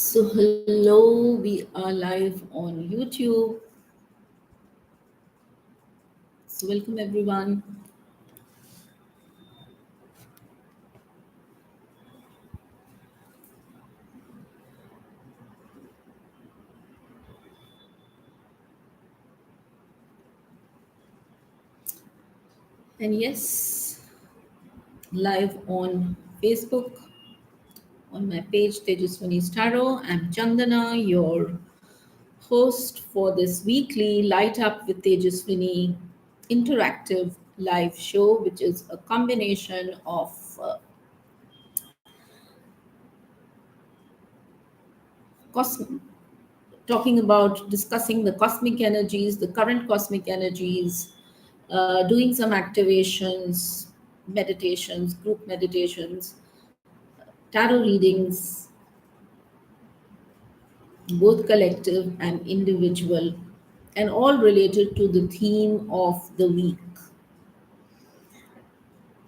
So, hello, we are live on YouTube. So, welcome everyone. And yes, live on Facebook on my page Tejaswini Tarot. I'm Chandana, your host for this weekly Light Up with Tejaswini interactive live show, which is a combination of cosmic talking about discussing the cosmic energies, the current cosmic energies, doing some activations, meditations, group meditations, tarot readings, both collective and individual, and all related to the theme of the week,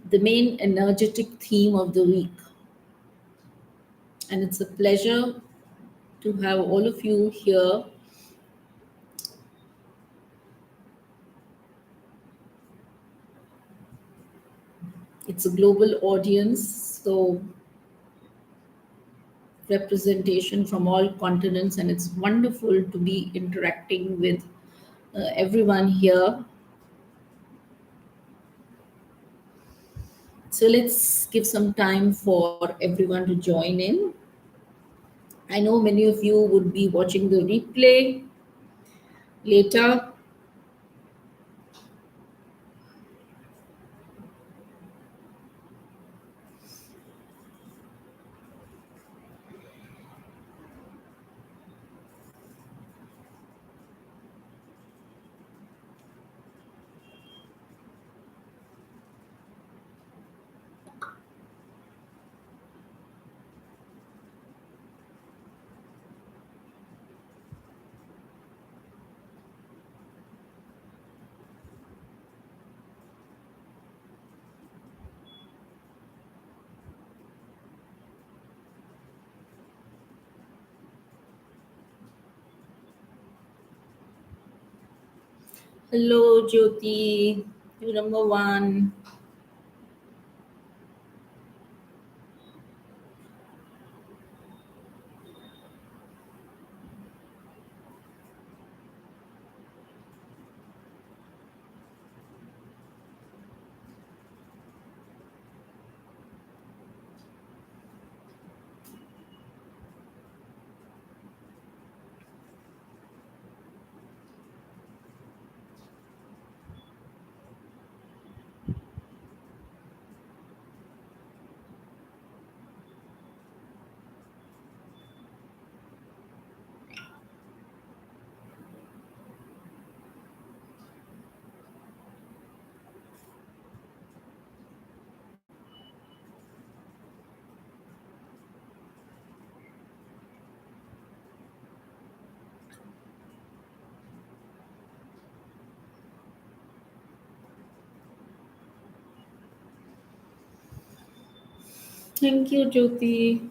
the main energetic theme of the week. And it's a pleasure to have all of you here. It's a global audience, so representation from all continents, and it's wonderful to be interacting with everyone here. So let's give some time for everyone to join in. I know many of you would be watching the replay later. Hello, Jyoti, you number one. Thank you, Jyoti.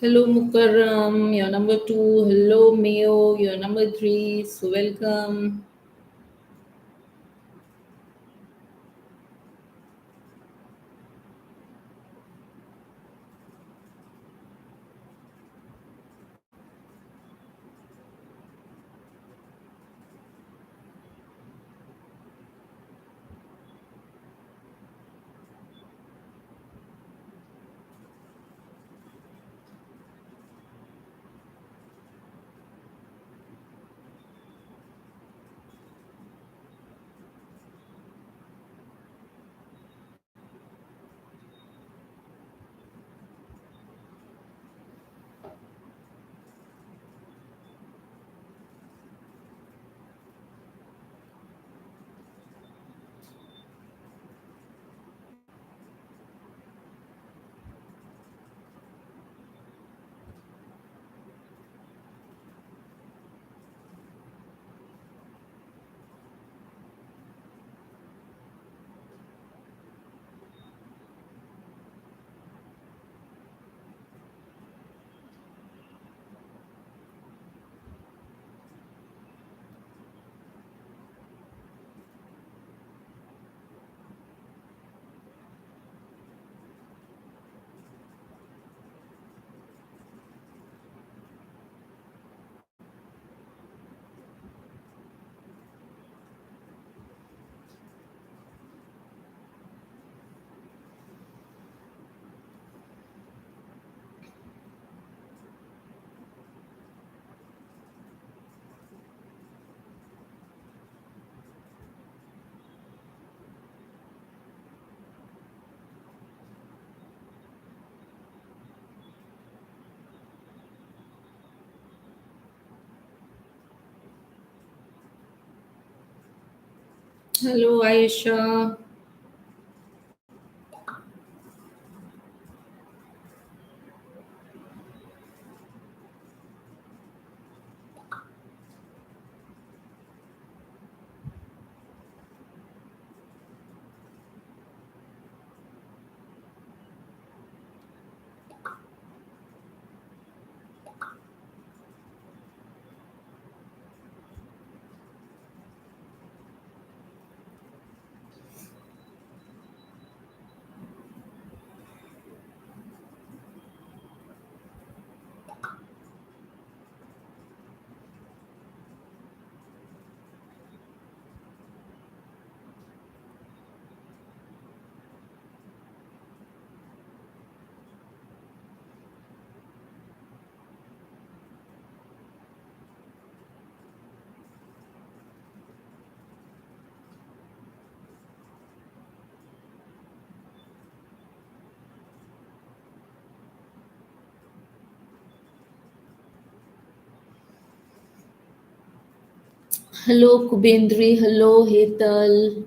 Hello, Mukarram, you're number two. Hello, Mayo, you're number three. So, welcome. Hello, Aisha. Hello, Kubendri. Hello, Hetal.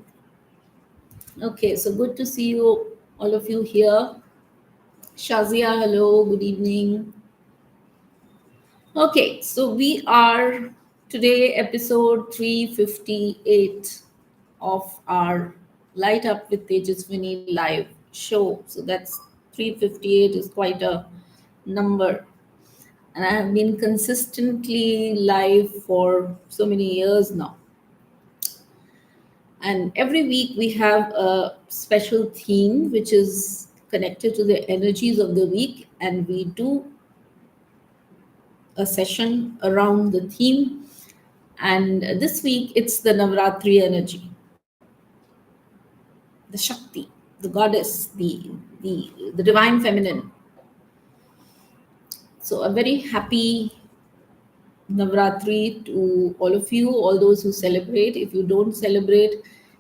Okay, so good to see you, all of you here. Shazia, hello, good evening. Okay, so we are today episode 358 of our Light Up with Tejaswini live show. So that's 358 is quite a number. And I have been consistently live for so many years now. And every week we have a special theme which is connected to the energies of the week, and we do a session around the theme. And this week it's the Navaratri energy, the Shakti, the goddess, the divine feminine. So a very happy Navratri to all of you, all those who celebrate. If you don't celebrate,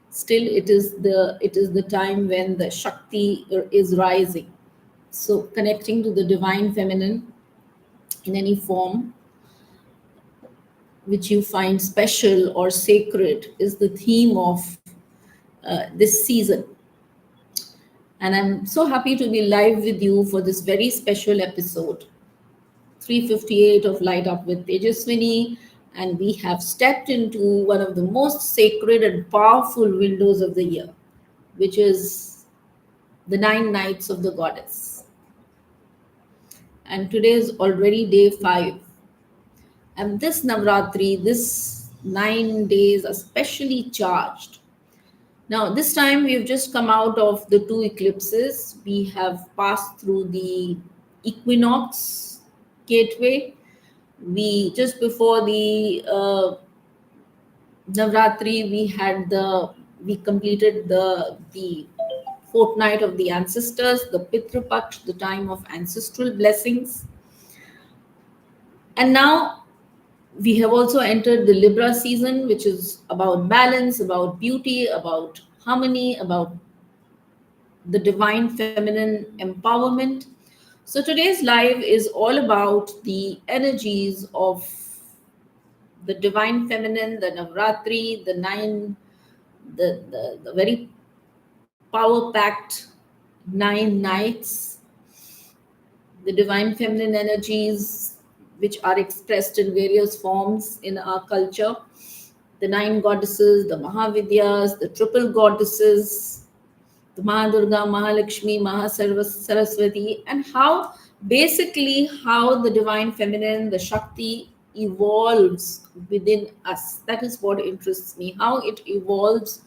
still it is the time when the Shakti is rising. So connecting to the divine feminine in any form which you find special or sacred is the theme of this season. And I'm so happy to be live with you for this very special episode 358 of Light Up with Tejaswini. And we have stepped into one of the most sacred and powerful windows of the year, which is the 9 nights of the goddess. And today is already day 5. And this Navratri, this 9 days, are specially charged. Now, this time we've just come out of the 2 eclipses. We have passed through the equinox gateway. We just before the Navratri, we completed the fortnight of the ancestors, the Pitru Paksh, the time of ancestral blessings, and now we have also entered the Libra season, which is about balance, about beauty, about harmony, about the divine feminine empowerment. So today's live is all about the energies of the divine feminine, the Navratri, the very power packed 9 nights, the divine feminine energies which are expressed in various forms in our culture, the 9 goddesses, the Mahavidyas, the triple goddesses, the Mahadurga, Mahalakshmi, Mahasaraswati, and how basically how the divine feminine, the Shakti, evolves within us. That is what interests me, how it evolves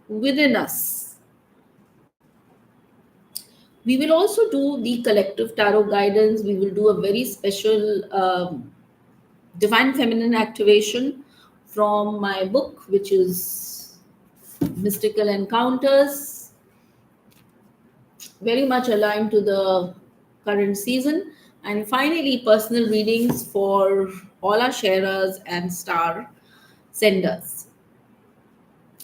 within us. We will also do the collective tarot guidance. We will do a very special divine feminine activation from my book, which is Mystical Encounters, very much aligned to the current season. And finally, personal readings for all our sharers and star senders.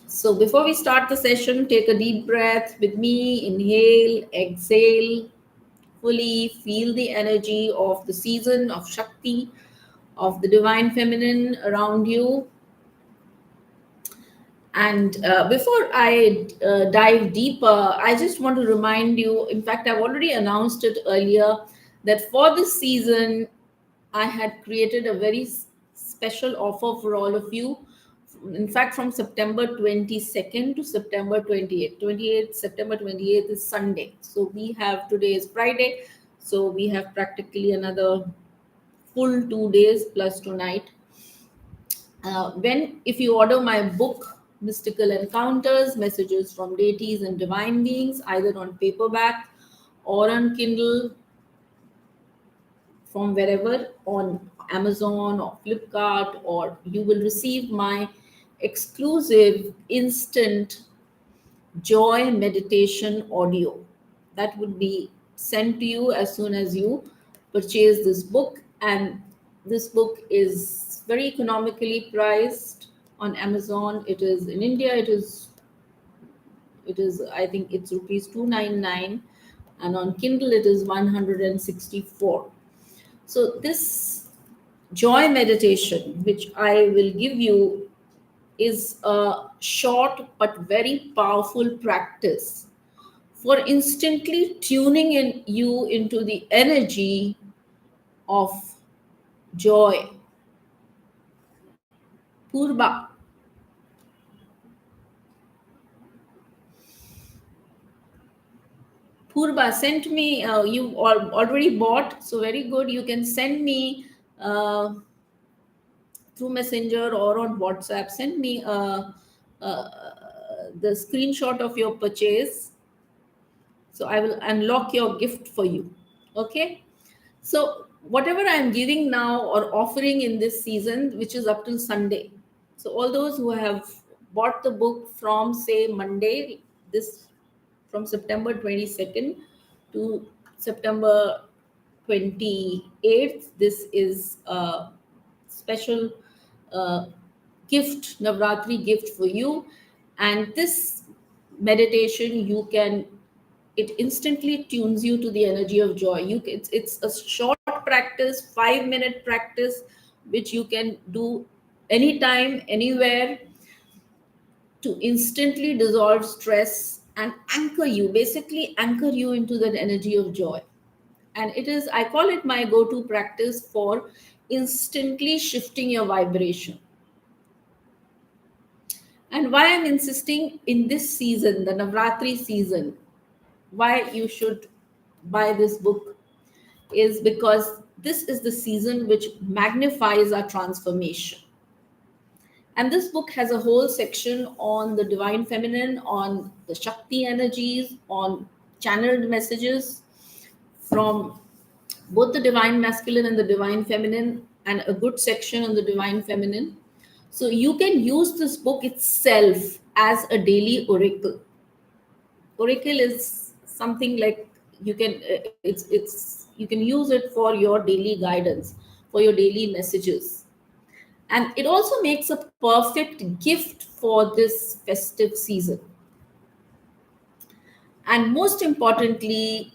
So before we start the session, take a deep breath with me. Inhale, exhale, fully feel the energy of the season of Shakti, of the divine feminine around you. And before I dive deeper, I just want to remind you, in fact, I've already announced it earlier, that for this season, I had created a very special offer for all of you. In fact, from September 22nd to September 28th. 28th, September 28th is Sunday. So we have, today is Friday. So we have practically another full 2 days plus tonight. When if you order my book, Mystical Encounters, Messages from Deities and Divine Beings, either on paperback or on Kindle, from wherever, on Amazon or Flipkart, or you will receive my exclusive instant joy meditation audio that would be sent to you as soon as you purchase this book. And this book is very economically priced on Amazon. It is in India, it is I think it's rupees 299, and on Kindle it is 164. So this joy meditation which I will give you is a short but very powerful practice for instantly tuning in you into the energy of joy. Purba. Purba, sent me, you already bought, so very good. You can send me through Messenger or on WhatsApp. Send me the screenshot of your purchase. So I will unlock your gift for you. Okay. So whatever I'm giving now or offering in this season, which is up till Sunday. So all those who have bought the book from say Monday, this from September 22nd to September 28th, this is a special uh, gift, Navratri gift for you. And this meditation, you can, it instantly tunes you to the energy of joy. It's a short practice, 5-minute practice, which you can do anytime, anywhere, to instantly dissolve stress and anchor you, basically anchor you into that energy of joy. And it is, I call it my go-to practice for instantly shifting your vibration. And why I'm insisting in this season, the Navratri season, why you should buy this book is because this is the season which magnifies our transformation. And this book has a whole section on the divine feminine, on the Shakti energies, on channeled messages from both the divine masculine and the divine feminine, and a good section on the divine feminine. So you can use this book itself as a daily oracle. Oracle is something like, you can it's you can use it for your daily guidance, for your daily messages. And it also makes a perfect gift for this festive season. And most importantly,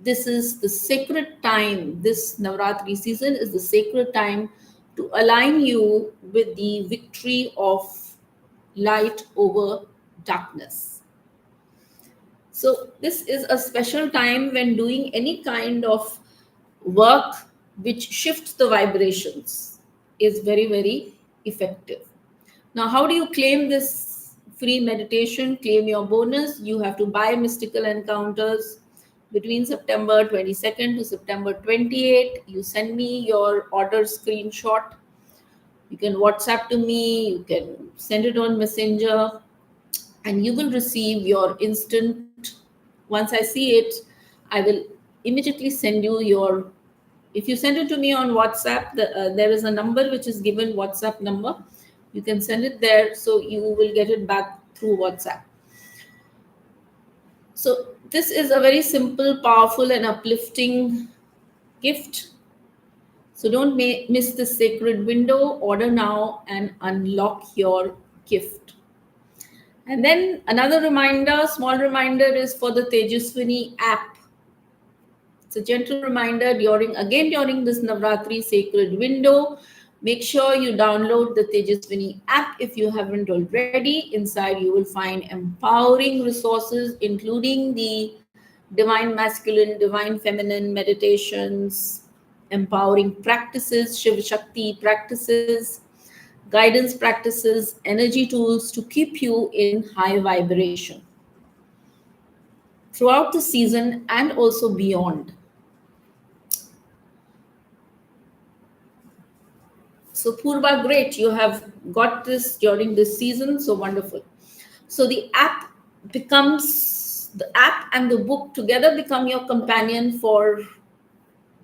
this is the sacred time. This Navaratri season is the sacred time to align you with the victory of light over darkness. So this is a special time when doing any kind of work which shifts the vibrations is very, very effective. Now, how do you claim this free meditation? Claim your bonus. You have to buy Mystical Encounters between September 22nd to September 28th. You send me your order screenshot. You can WhatsApp to me, you can send it on Messenger, and you will receive your instant. Once I see it, I will immediately send you your, if you send it to me on WhatsApp, there is a number which is given, WhatsApp number. You can send it there, so you will get it back through WhatsApp. So this is a very simple, powerful, and uplifting gift. So don't miss this sacred window. Order now and unlock your gift. And then another reminder, small reminder, is for the Tejaswini app. It's a gentle reminder during this Navratri sacred window. Make sure you download the Tejaswini app if you haven't already. Inside, you will find empowering resources, including the divine masculine, divine feminine meditations, empowering practices, Shiv Shakti practices, guidance practices, energy tools to keep you in high vibration throughout the season and also beyond. So, Purva, great. You have got this during this season. So wonderful. So the app and the book together become your companion for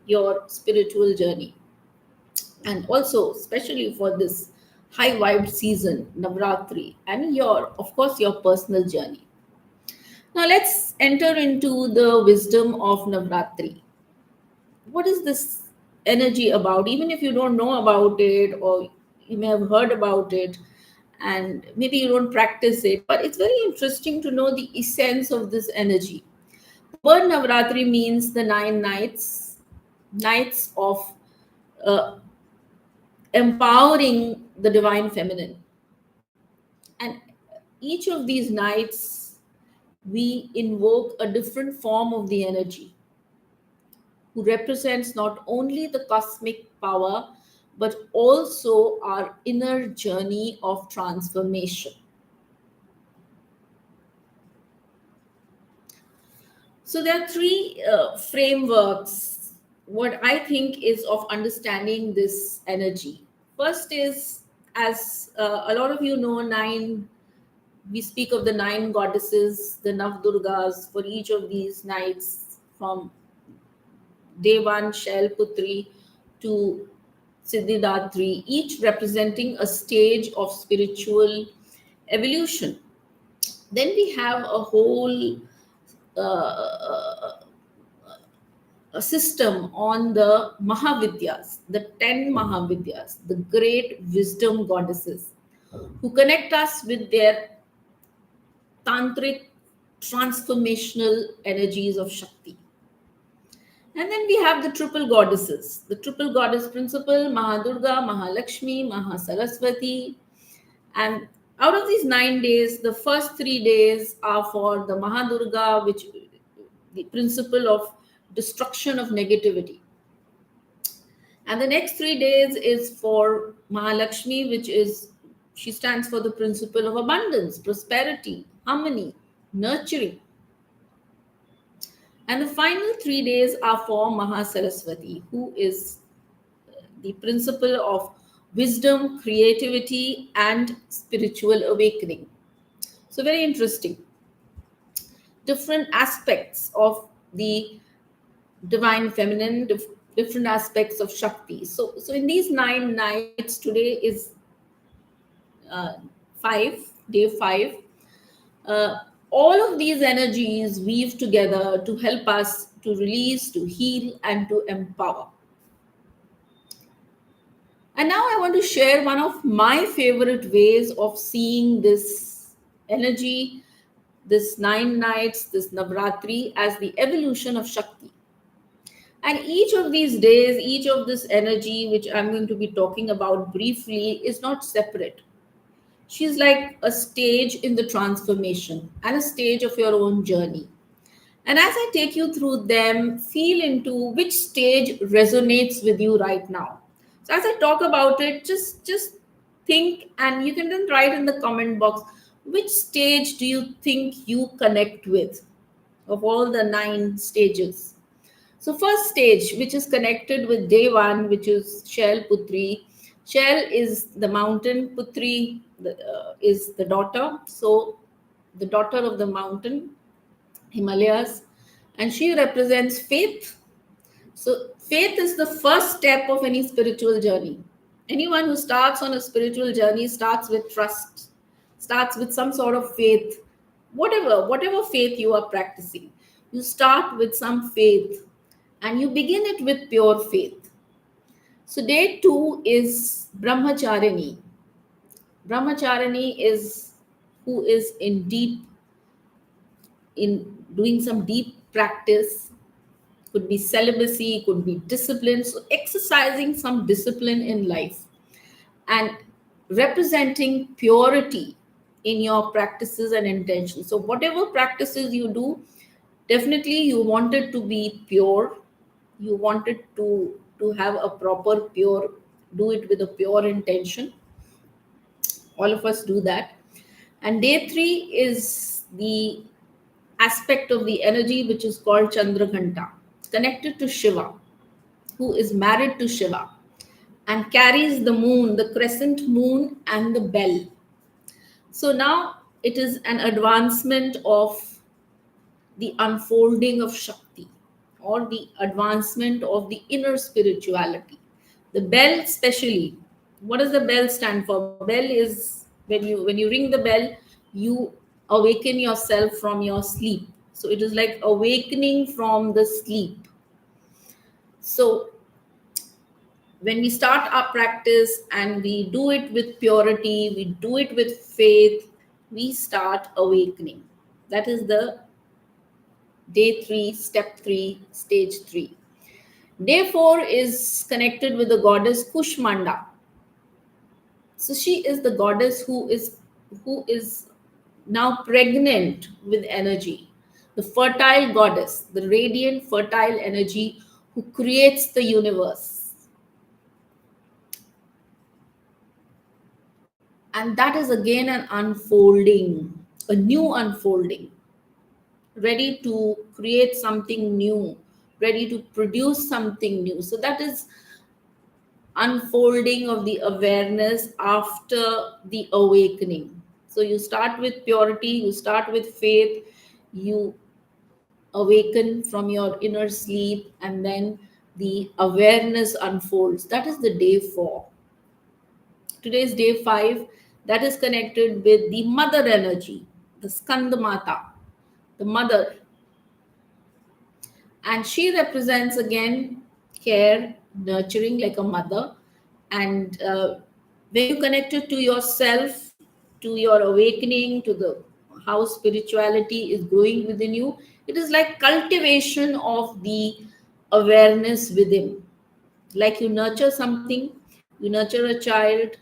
your spiritual journey. And also, especially for this high vibe season, Navratri, and of course, your personal journey. Now, let's enter into the wisdom of Navratri. What is this energy about? Even if you don't know about it, or you may have heard about it, and maybe you don't practice it, but it's very interesting to know the essence of this energy. The word Navratri means the 9 nights, nights of uh, empowering the divine feminine. And each of these nights, we invoke a different form of the energy who represents not only the cosmic power, but also our inner journey of transformation. So there are three frameworks, what I think is of understanding this energy. First is, as a lot of you know, we speak of the 9 goddesses, the Navdurgas, for each of these nights from Devan, Shailputri to Siddhidatri, each representing a stage of spiritual evolution. Then we have a whole uh, a system on the Mahavidyas, the 10 Mahavidyas, the great wisdom goddesses, who connect us with their tantric transformational energies of Shakti. And then we have the triple goddesses, the triple goddess principle, Mahadurga, Mahalakshmi, Mahasaraswati. And out of these 9 days, the first 3 days are for the Mahadurga, which the principle of destruction of negativity. And the next 3 days is for Mahalakshmi, she stands for the principle of abundance, prosperity, harmony, nurturing. And the final 3 days are for Mahasaraswati, who is the principle of wisdom, creativity, and spiritual awakening. So, very interesting. Different aspects of the divine feminine, different aspects of Shakti. So in these 9 nights, today is uh, 5, day 5. Uh, all of these energies weave together to help us to release, to heal, and to empower. And now I want to share one of my favorite ways of seeing this energy, this 9 nights, this Navratri, as the evolution of Shakti. And each of these days, each of this energy, which I'm going to be talking about briefly, is not separate. She's like a stage in the transformation and a stage of your own journey. And as I take you through them, feel into which stage resonates with you right now. So as I talk about it, just think, and you can then write in the comment box, which stage do you think you connect with of all the 9 stages? So first stage, which is connected with day 1, which is Shail Putri. Shail is the mountain, Putri is the daughter. So the daughter of the mountain, Himalayas, and she represents faith. So faith is the first step of any spiritual journey. Anyone who starts on a spiritual journey starts with trust, starts with some sort of faith, whatever faith you are practicing. You start with some faith and you begin it with pure faith. So day 2 is Brahmacharini. Brahmacharini is who is in doing some deep practice, could be celibacy, could be discipline. So exercising some discipline in life. and representing purity in your practices and intentions. So whatever practices you do, definitely you want it to be pure. You want it to have a proper pure, do it with a pure intention. All of us do that. And day 3 is the aspect of the energy which is called Chandraghanta, connected to Shiva, who is married to Shiva and carries the moon, the crescent moon, and the bell. So now it is an advancement of the unfolding of Shakti, or the advancement of the inner spirituality. The bell, especially, what does the bell stand for? Bell is when you ring the bell, you awaken yourself from your sleep. So it is like awakening from the sleep. So when we start our practice and we do it with purity, we do it with faith, we start awakening. That is the day 3, step 3, stage 3. Day 4 is connected with the goddess Kushmanda. So she is the goddess who is now pregnant with energy. The fertile goddess, the radiant fertile energy who creates the universe. And that is again an unfolding, a new unfolding, ready to create something new, ready to produce something new. So that is unfolding of the awareness after the awakening. So you start with purity, you start with faith, you awaken from your inner sleep, and then the awareness unfolds. That is the day 4. Today's day 5, that is connected with the mother energy, the Skandamata, the mother. And she represents again care, nurturing, like a mother. And when you connect it to yourself, to your awakening, to the how spirituality is growing within you, it is like cultivation of the awareness within. Like you nurture something, you nurture a child,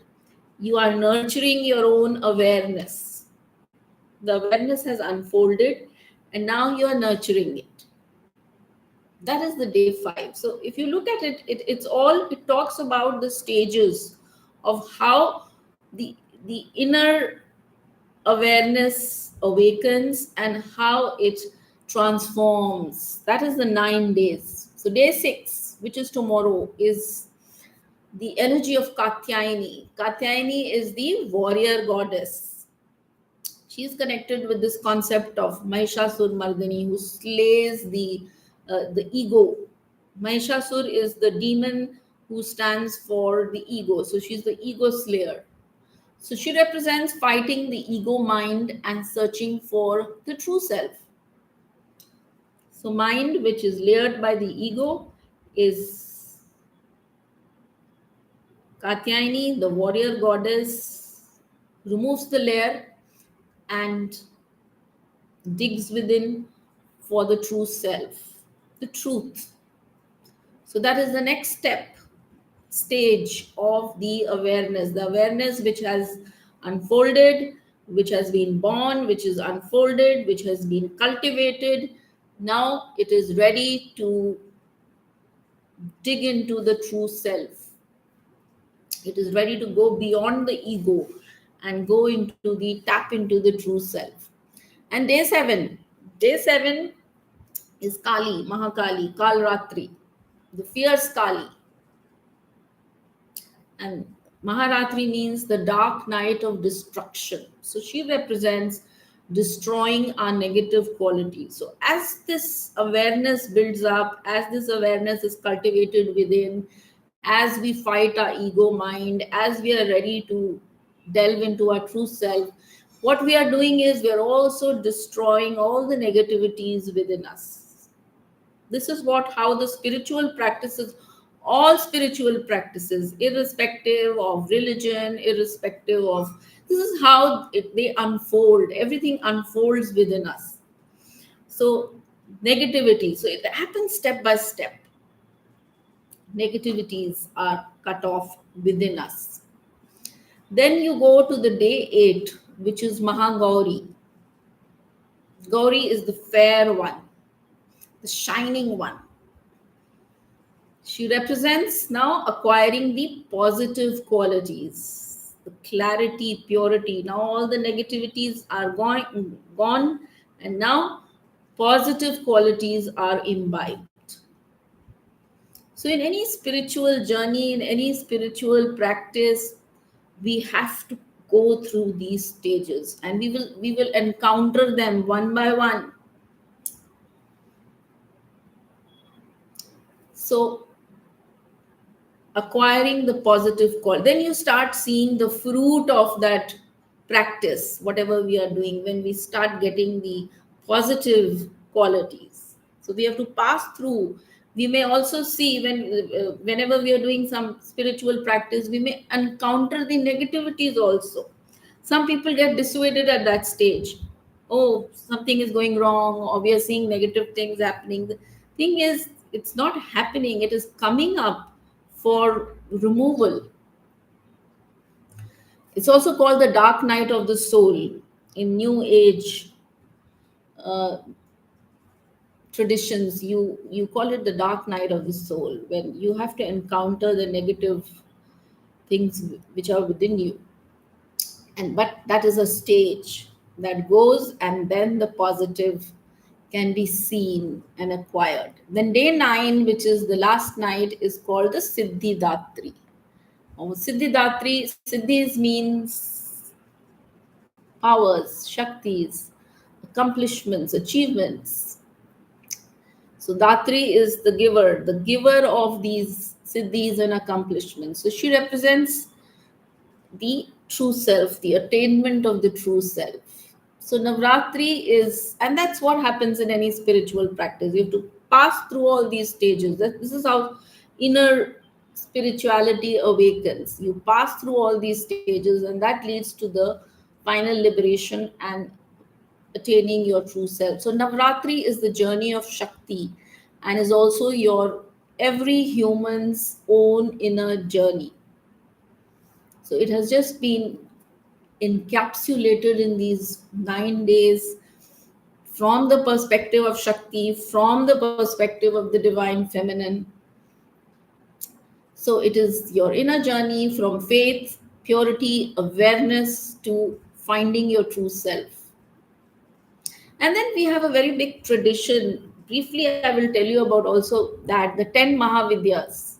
you are nurturing your own awareness. The awareness has unfolded, and now you are nurturing it. That is the day 5. So if you look at it, it talks about the stages of how the inner awareness awakens and how it transforms. That is the 9 days. So day 6, which is tomorrow, is the energy of Katyayani. Katyayani is the warrior goddess. She is connected with this concept of Mahishasur Mardini, who slays the ego. Mahishasur is the demon who stands for the ego. So she's the ego slayer. So she represents fighting the ego mind and searching for the true self. So mind, which is layered by the ego, is Katyayani, the warrior goddess, removes the layer and digs within for the true self, the truth. So that is the next stage of the awareness which has unfolded, which has been born, which is unfolded, which has been cultivated. Now it is ready to dig into the true self. It is ready to go beyond the ego and go into the tap into the true self. And day 7 is Kali, Mahakali, Kalratri, the fierce Kali. And Maharatri means the dark night of destruction. So she represents destroying our negative qualities. So as this awareness builds up, as this awareness is cultivated within, as we fight our ego mind, as we are ready to delve into our true self, what we are doing is we are also destroying all the negativities within us. This is what how the spiritual practices, all spiritual practices, irrespective of religion, irrespective of, this is how they unfold. Everything unfolds within us. So negativity, so it happens step by step. Negativities are cut off within us. Then you go to the day 8, which is Mahagauri. Gauri is the fair one, the shining one. She represents now acquiring the positive qualities, the clarity, purity. Now all the negativities are gone, and now positive qualities are imbibed. So, in any spiritual journey, in any spiritual practice, we have to go through these stages, and we will encounter them one by one. So, acquiring the positive call, then you start seeing the fruit of that practice, whatever we are doing, when we start getting the positive qualities. So we have to pass through. We may also see whenever we are doing some spiritual practice, we may encounter the negativities also. Some people get dissuaded at that stage. Oh, something is going wrong, or we are seeing negative things happening. The thing is, it's not happening, it is coming up for removal. It's also called the dark night of the soul in New Age uh, traditions. You call it the dark night of the soul, when you have to encounter the negative things which are within you. And but that is a stage that goes, and then the positive can be seen and acquired. Then day 9, which is the last night, is called the Siddhidatri. Siddhis means powers, shaktis, accomplishments, achievements. So Datri is the giver of these siddhis and accomplishments. So she represents the true self, the attainment of the true self. So Navratri is, and that's what happens in any spiritual practice. You have to pass through all these stages. This is how inner spirituality awakens. You pass through all these stages, and that leads to the final liberation and attaining your true self. So Navratri is the journey of Shakti, and is also your every human's own inner journey. So it has just been encapsulated in these 9 days, from the perspective of Shakti, from the perspective of the divine feminine. So it is your inner journey from faith, purity, awareness to finding your true self. And then we have a very big tradition. Briefly, I will tell you about also that the 10 Mahavidyas,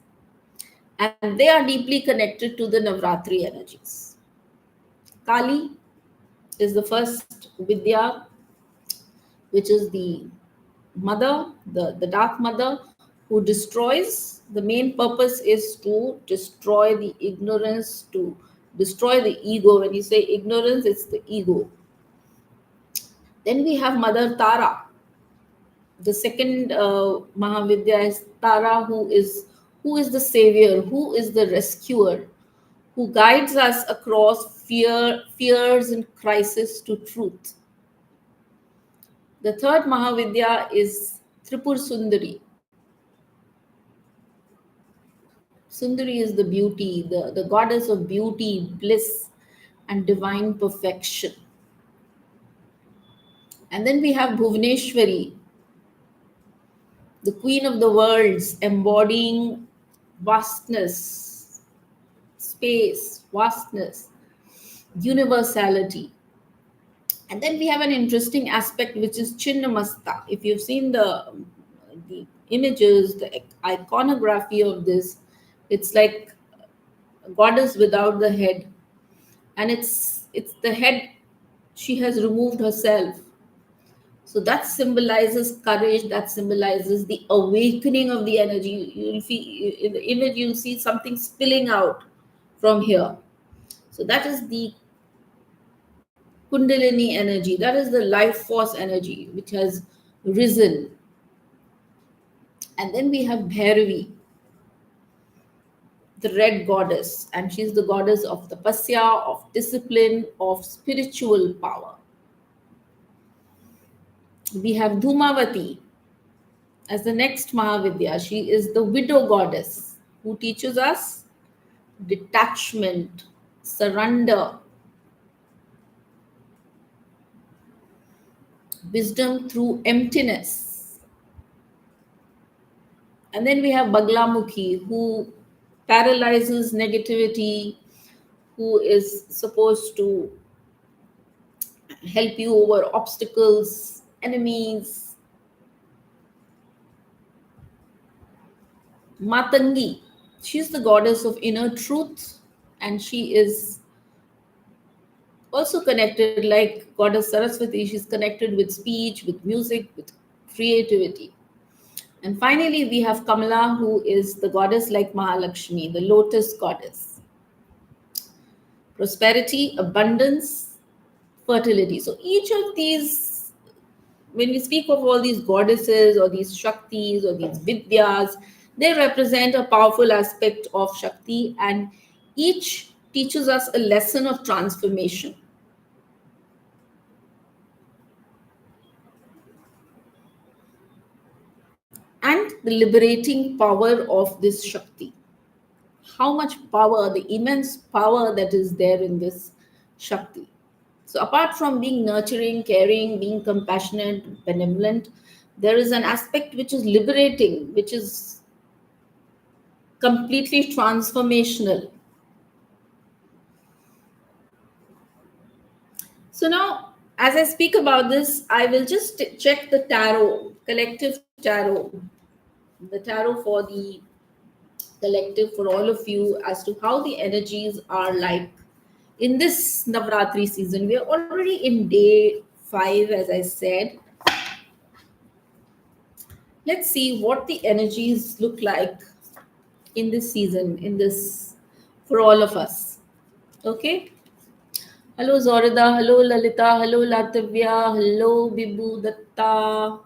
and they are deeply connected to the Navratri energies. Kali is the first Vidya, which is the mother, the dark mother, who destroys. The main purpose is to destroy the ignorance, to destroy the ego. When you say ignorance, it's the ego. Then we have Mother Tara. The second Mahavidya is Tara, who is the savior, who is the rescuer, who guides us across fears and crisis to truth. The third Mahavidya is Tripur Sundari. Sundari is the beauty, the goddess of beauty, bliss, and divine perfection. And then we have Bhuvaneshwari, the queen of the worlds, embodying vastness, space, vastness, universality. And then we have an interesting aspect, which is Chinnamasta. If you've seen the images, the iconography of this, it's like a goddess without the head, and it's the head. She has removed herself. So that symbolizes courage. That symbolizes the awakening of the energy. You'll see in the image, you'll see something spilling out from here. So that is the Kundalini energy. That is the life force energy which has risen. And then we have Bhairavi, the red goddess, and she's the goddess of tapasya, of discipline, of spiritual power. We have Dhumavati as the next Mahavidya. She is the widow goddess who teaches us detachment, surrender, wisdom through emptiness. And then we have Baglamukhi, who paralyzes negativity, who is supposed to help you over obstacles, enemies. Matangi, she's the goddess of inner truth, and she is also connected, like Goddess Saraswati, she's connected with speech, with music, with creativity. And finally, we have Kamala, who is the goddess like Mahalakshmi, the lotus goddess. Prosperity, abundance, fertility. So each of these, when we speak of all these goddesses or these Shaktis or these Vidyas, they represent a powerful aspect of Shakti, and each teaches us a lesson of transformation. And the liberating power of this Shakti. How much power, the immense power that is there in this Shakti. So, apart from being nurturing, caring, being compassionate, benevolent, there is an aspect which is liberating, which is completely transformational. So, now as I speak about this, I will just check the tarot, collective tarot, the tarot for the collective for all of you as to how the energies are like in this Navratri season. We are already in day 5, as I said. Let's see what the energies look like in this season, in this, for all of us. Okay. Hello Zorida, hello Lalita, hello Latavya, hello Bibu Datta.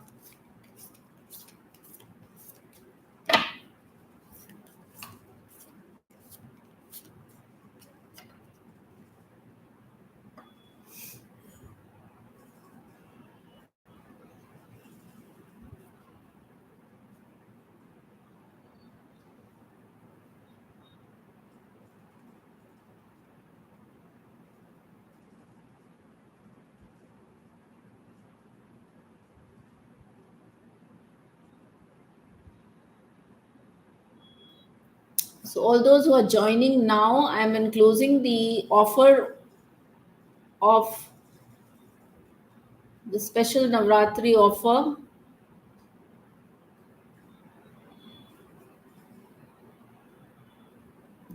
So all those who are joining now, I'm enclosing the offer of the special Navratri offer,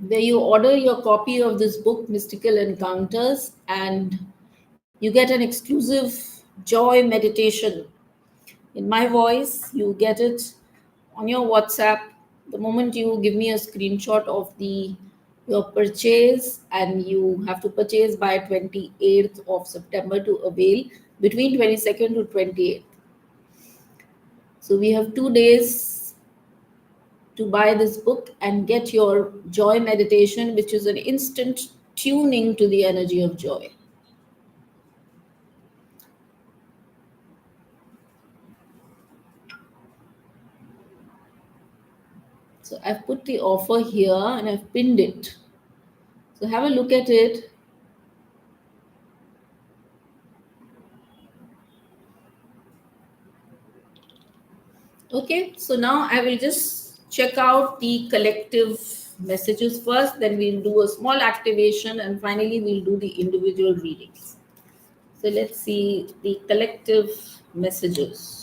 where you order your copy of this book, Mystical Encounters, and you get an exclusive joy meditation in my voice. You get it on your WhatsApp the moment you give me a screenshot of the your purchase, and you have to purchase by 28th of September to avail between 22nd to 28th. So we have 2 days to buy this book and get your joy meditation, which is an instant tuning to the energy of joy. So I've put the offer here and I've pinned it. So have a look at it. Okay, so now I will just check out the collective messages first, then we'll do a small activation, and finally we'll do the individual readings. So let's see the collective messages.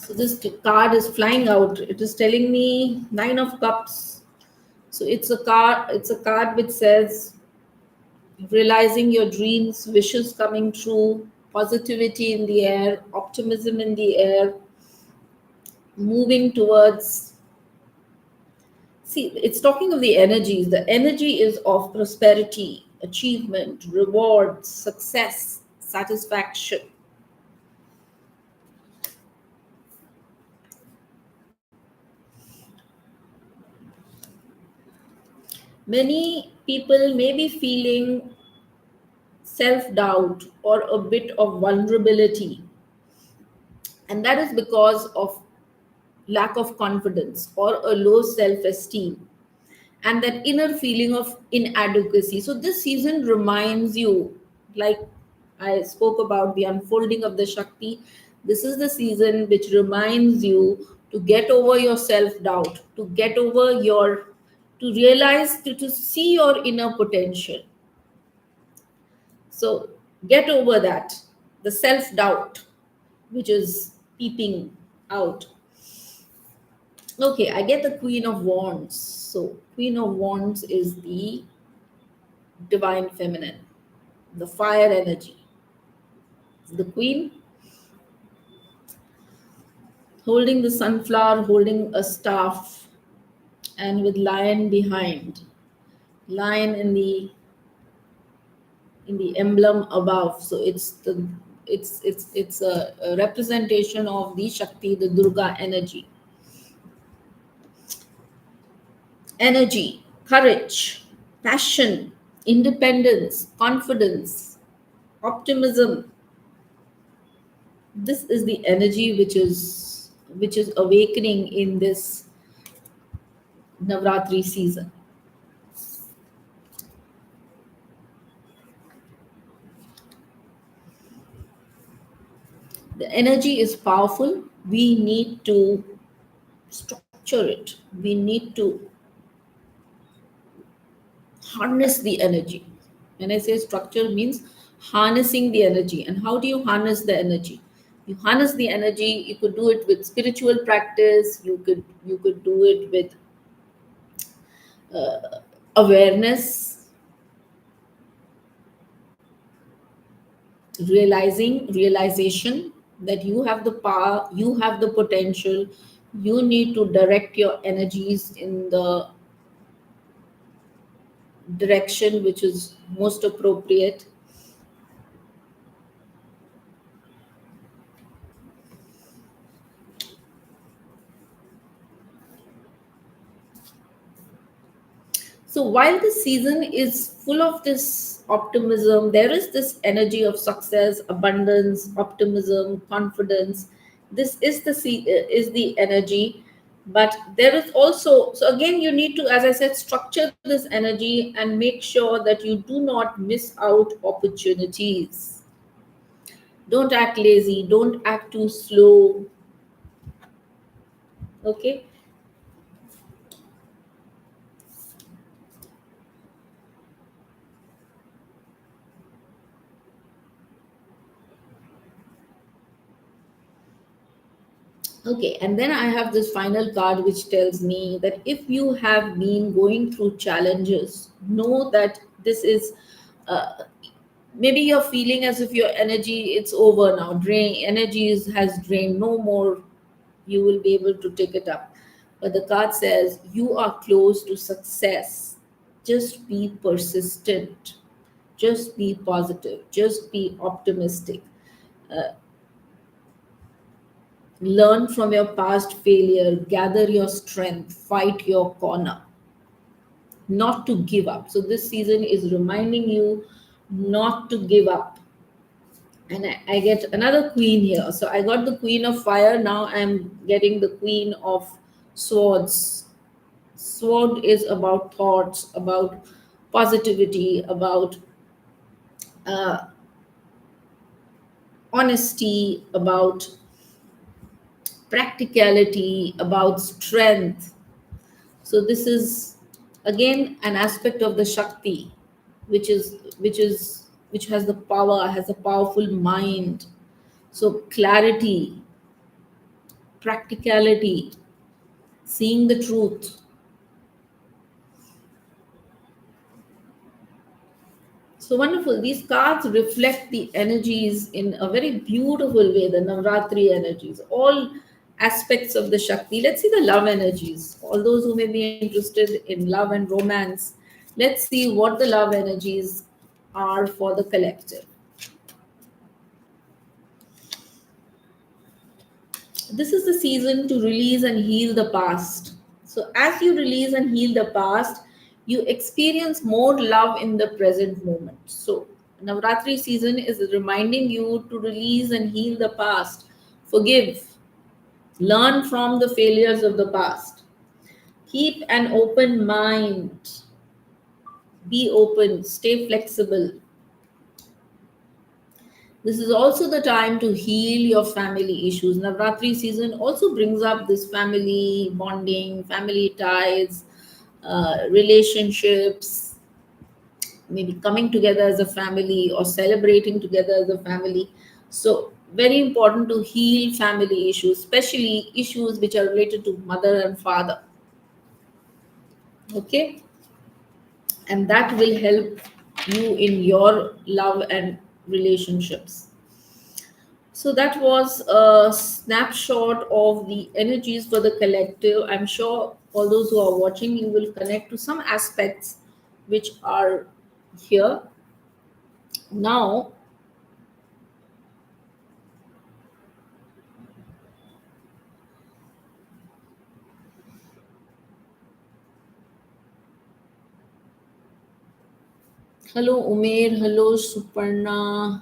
So this card is flying out. It is telling me Nine of Cups. So it's a card. It's a card which says realizing your dreams, wishes coming true, positivity in the air, optimism in the air, moving towards. See, it's talking of the energies. The energy is of prosperity, achievement, reward, success, satisfaction. Many people may be feeling self doubt or a bit of vulnerability, and that is because of lack of confidence or a low self esteem and that inner feeling of inadequacy. So, this season reminds you, like I spoke about the unfolding of the Shakti, this is the season which reminds you to get over your self doubt, to get over your, to realize, to see your inner potential. So, get over that, the self doubt which is peeping out. Okay, I get the Queen of Wands. So, Queen of Wands is the divine feminine, the fire energy. The queen holding the sunflower, holding a staff, and with lion behind, lion in the emblem above. So it's a representation of the Shakti, the Durga energy, courage, passion, independence, confidence, optimism. This is the energy which is awakening in this Navratri season. The energy is powerful. We need to structure it. We need to harness the energy. When I say structure, means harnessing the energy. And how do you harness the energy? You harness the energy. You could do it with spiritual practice. You could do it with awareness, realization that you have the power, you have the potential. You need to direct your energies in the direction which is most appropriate. So while the season is full of this optimism, there is this energy of success, abundance, optimism, confidence. This is is the energy, but there is also, so again you need to, as I said, structure this energy and make sure that you do not miss out opportunities. Don't act lazy. Don't act too slow. Okay. Okay, and then I have this final card which tells me that if you have been going through challenges, know that this is uh, maybe you're feeling as if your energy it's over now. Has drained. No more you will be able to take it up. But the card says you are close to success. Just be persistent. Just be positive. Just be optimistic. Uh, Learn from your past failure, gather your strength, fight your corner, not to give up. So, this season is reminding you not to give up. And I get another queen here. So, I got the queen of fire. Now, I'm getting the queen of swords. Sword is about thoughts, about positivity, about uh, honesty, about practicality, about strength. So this is again an aspect of the Shakti, which has the power, has a powerful mind. So clarity, practicality, seeing the truth. So wonderful. These cards reflect the energies in a very beautiful way, the Navratri energies, all aspects of the Shakti. Let's see the love energies. All those who may be interested in love and romance, let's see what the love energies are for the collective. This is the season to release and heal the past. So, as you release and heal the past, you experience more love in the present moment. So, Navratri season is reminding you to release and heal the past, forgive, learn from the failures of the past, keep an open mind, be open, stay flexible. This is also the time to heal your family issues. Navratri season also brings up this family bonding, family ties, relationships, maybe coming together as a family or celebrating together as a family. So, very important to heal family issues, especially issues which are related to mother and father. Okay, and that will help you in your love and relationships. So that was a snapshot of the energies for the collective. I'm sure all those who are watching, you will connect to some aspects which are here. Now, hello Umair, hello Suparna.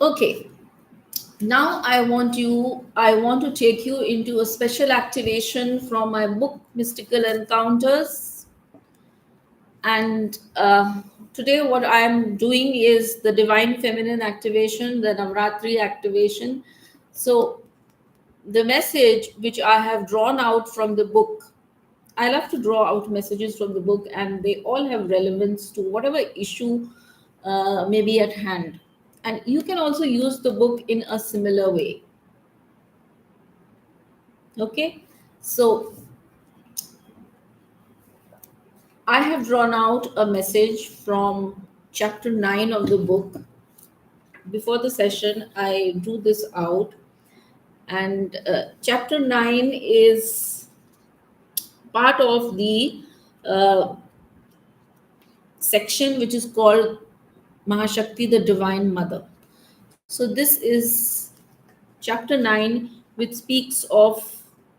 Okay, now I want to take you into a special activation from my book Mystical Encounters. And today, what I'm doing is the Divine Feminine activation, the Navratri activation. So, the message which I have drawn out from the book, I love to draw out messages from the book, and they all have relevance to whatever issue may be at hand. And you can also use the book in a similar way. Okay, so I have drawn out a message from chapter 9 of the book. Before the session, I drew this out, and chapter 9 is part of the uh, section which is called Mahashakti, the Divine Mother. So, this is chapter 9, which speaks of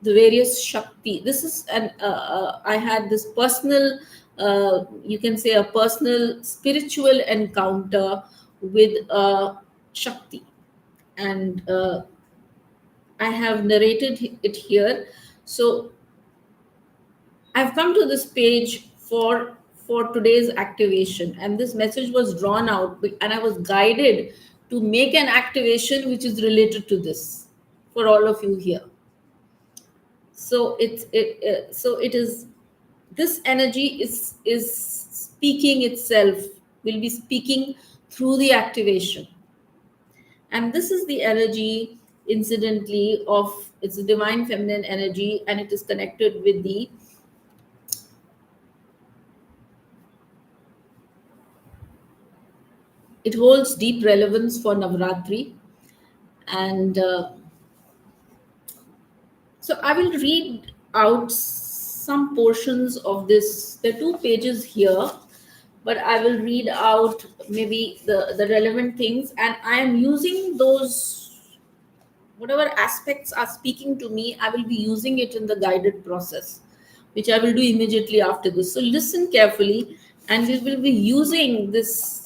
the various Shakti. This is I had this personal, you can say, a personal spiritual encounter with Shakti. And I have narrated it here. So, I've come to this page for today's activation, and this message was drawn out, and I was guided to make an activation which is related to this for all of you here. So it is, this energy is speaking itself, will be speaking through the activation, and this is the energy, incidentally, of, it's a divine feminine energy, and it is connected with the, it holds deep relevance for Navratri. And so I will read out some portions of this. There are 2 pages here, but I will read out maybe the relevant things, and I am using those, whatever aspects are speaking to me, I will be using it in the guided process, which I will do immediately after this. So listen carefully, and we will be using this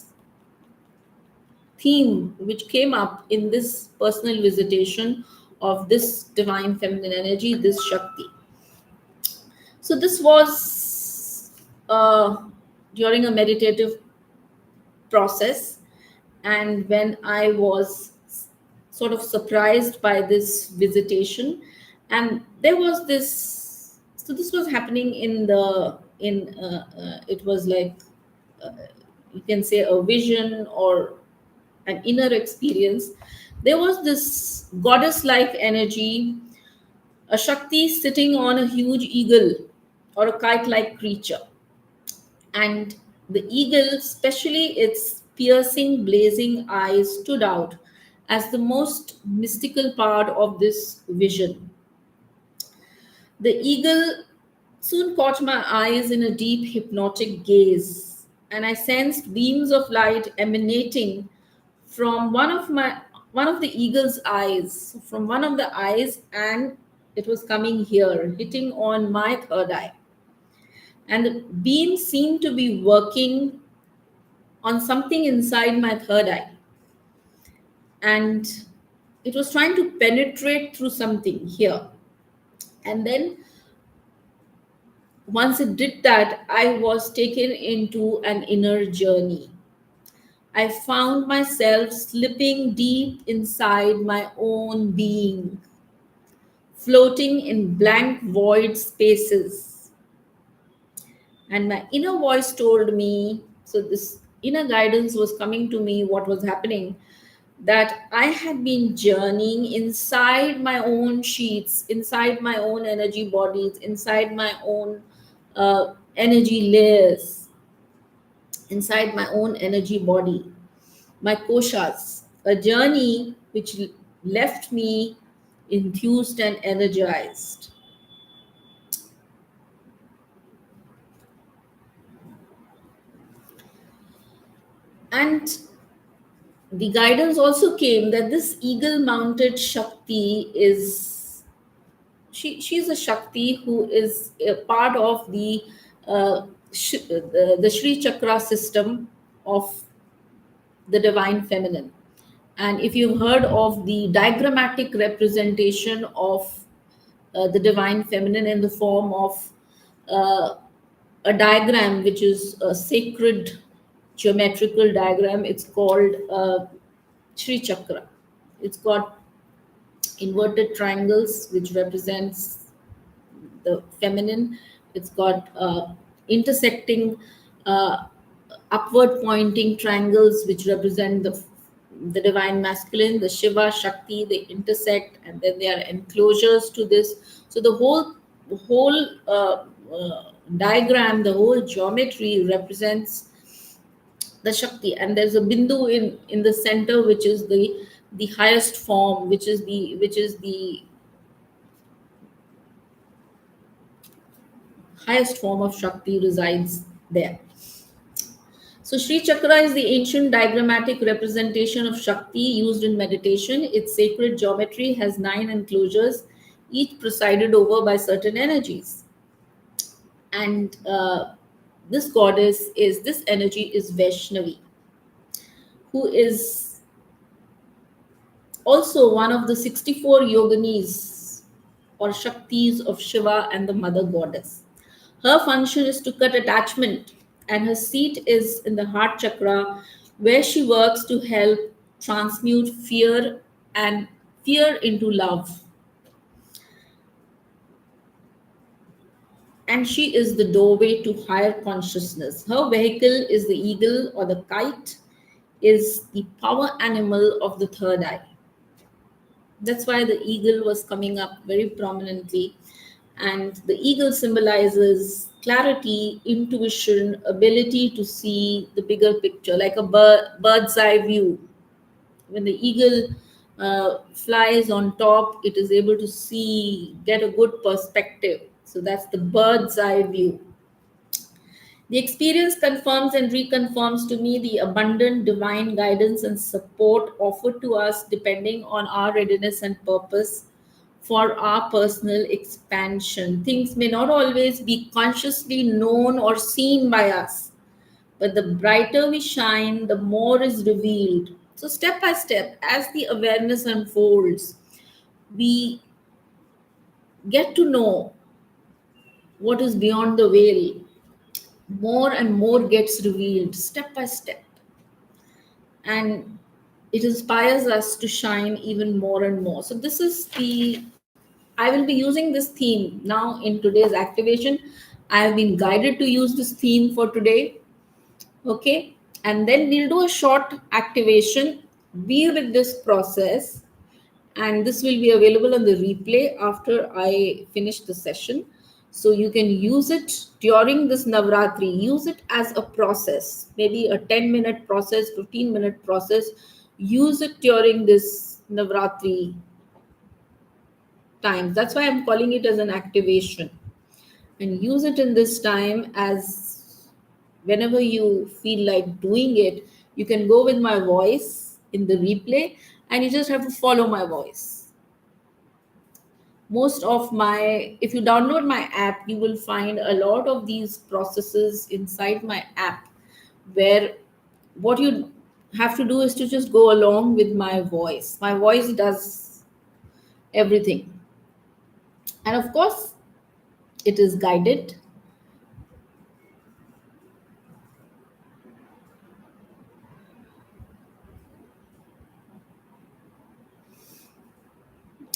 theme which came up in this personal visitation of this divine feminine energy, this Shakti. So this was during a meditative process, and when I was sort of surprised by this visitation, and there was this. So this was happening in it was like, uh, you can say, a vision or an inner experience. There was this goddess like energy, a Shakti sitting on a huge eagle or a kite like creature. And the eagle, especially its piercing, blazing eyes, stood out as the most mystical part of this vision. The eagle soon caught my eyes in a deep hypnotic gaze, and I sensed beams of light emanating from one of the eagle's eyes, from one of the eyes, and it was coming here, hitting on my third eye. And the beam seemed to be working on something inside my third eye, and it was trying to penetrate through something here. And then once it did that, I was taken into an inner journey. I found myself slipping deep inside my own being, floating in blank void spaces. And my inner voice told me, so this inner guidance was coming to me, what was happening, that I had been journeying inside my own sheets, inside my own energy bodies, inside my own energy layers, inside my own energy body, my koshas, a journey which left me enthused and energized. And the guidance also came that this eagle mounted Shakti is, she's a Shakti who is a part of the Shri Chakra system of the divine feminine. And if you've heard of the diagrammatic representation of the divine feminine in the form of uh, a diagram, which is a sacred geometrical diagram, it's called Shri Chakra. It's got inverted triangles, which represents the feminine. It's got intersecting uh, upward pointing triangles, which represent the divine masculine, the Shiva, Shakti. They intersect, and then there are enclosures to this. So the whole diagram, the whole geometry represents the Shakti, and there's a bindu in the center, which is the highest form, which is the highest form of Shakti resides there. So Sri Chakra is the ancient diagrammatic representation of Shakti used in meditation. Its sacred geometry has 9 enclosures, each presided over by certain energies. And this energy is Vaishnavi, who is also one of the 64 yoginis or Shaktis of Shiva and the mother goddess. Her function is to cut attachment, and her seat is in the heart chakra, where she works to help transmute fear into love. And she is the doorway to higher consciousness. Her vehicle is the eagle or the kite, is the power animal of the third eye. That's why the eagle was coming up very prominently. And the eagle symbolizes clarity, intuition, ability to see the bigger picture, like a bird's eye view. When the eagle flies on top, it is able to see, get a good perspective. So that's the bird's eye view. The experience confirms and reconfirms to me the abundant divine guidance and support offered to us depending on our readiness and purpose for our personal expansion. Things may not always be consciously known or seen by us, but the brighter we shine, the more is revealed. So, step by step, as the awareness unfolds, we get to know what is beyond the veil. More and more gets revealed step by step, and it inspires us to shine even more and more. So, I will be using this theme now in today's activation. I have been guided to use this theme for today. Okay. And then we'll do a short activation. Be with this process, and this will be available on the replay after I finish the session. So you can use it during this Navratri. Use it as a process, maybe a 10-minute process, 15-minute process. Use it during this Navratri times. That's why I'm calling it as an activation. And use it in this time as whenever you feel like doing it, you can go with my voice in the replay and you just have to follow my voice. Most of my, if you download my app, you will find a lot of these processes inside my app where what you have to do is to just go along with my voice. My voice does everything. And of course, it is guided.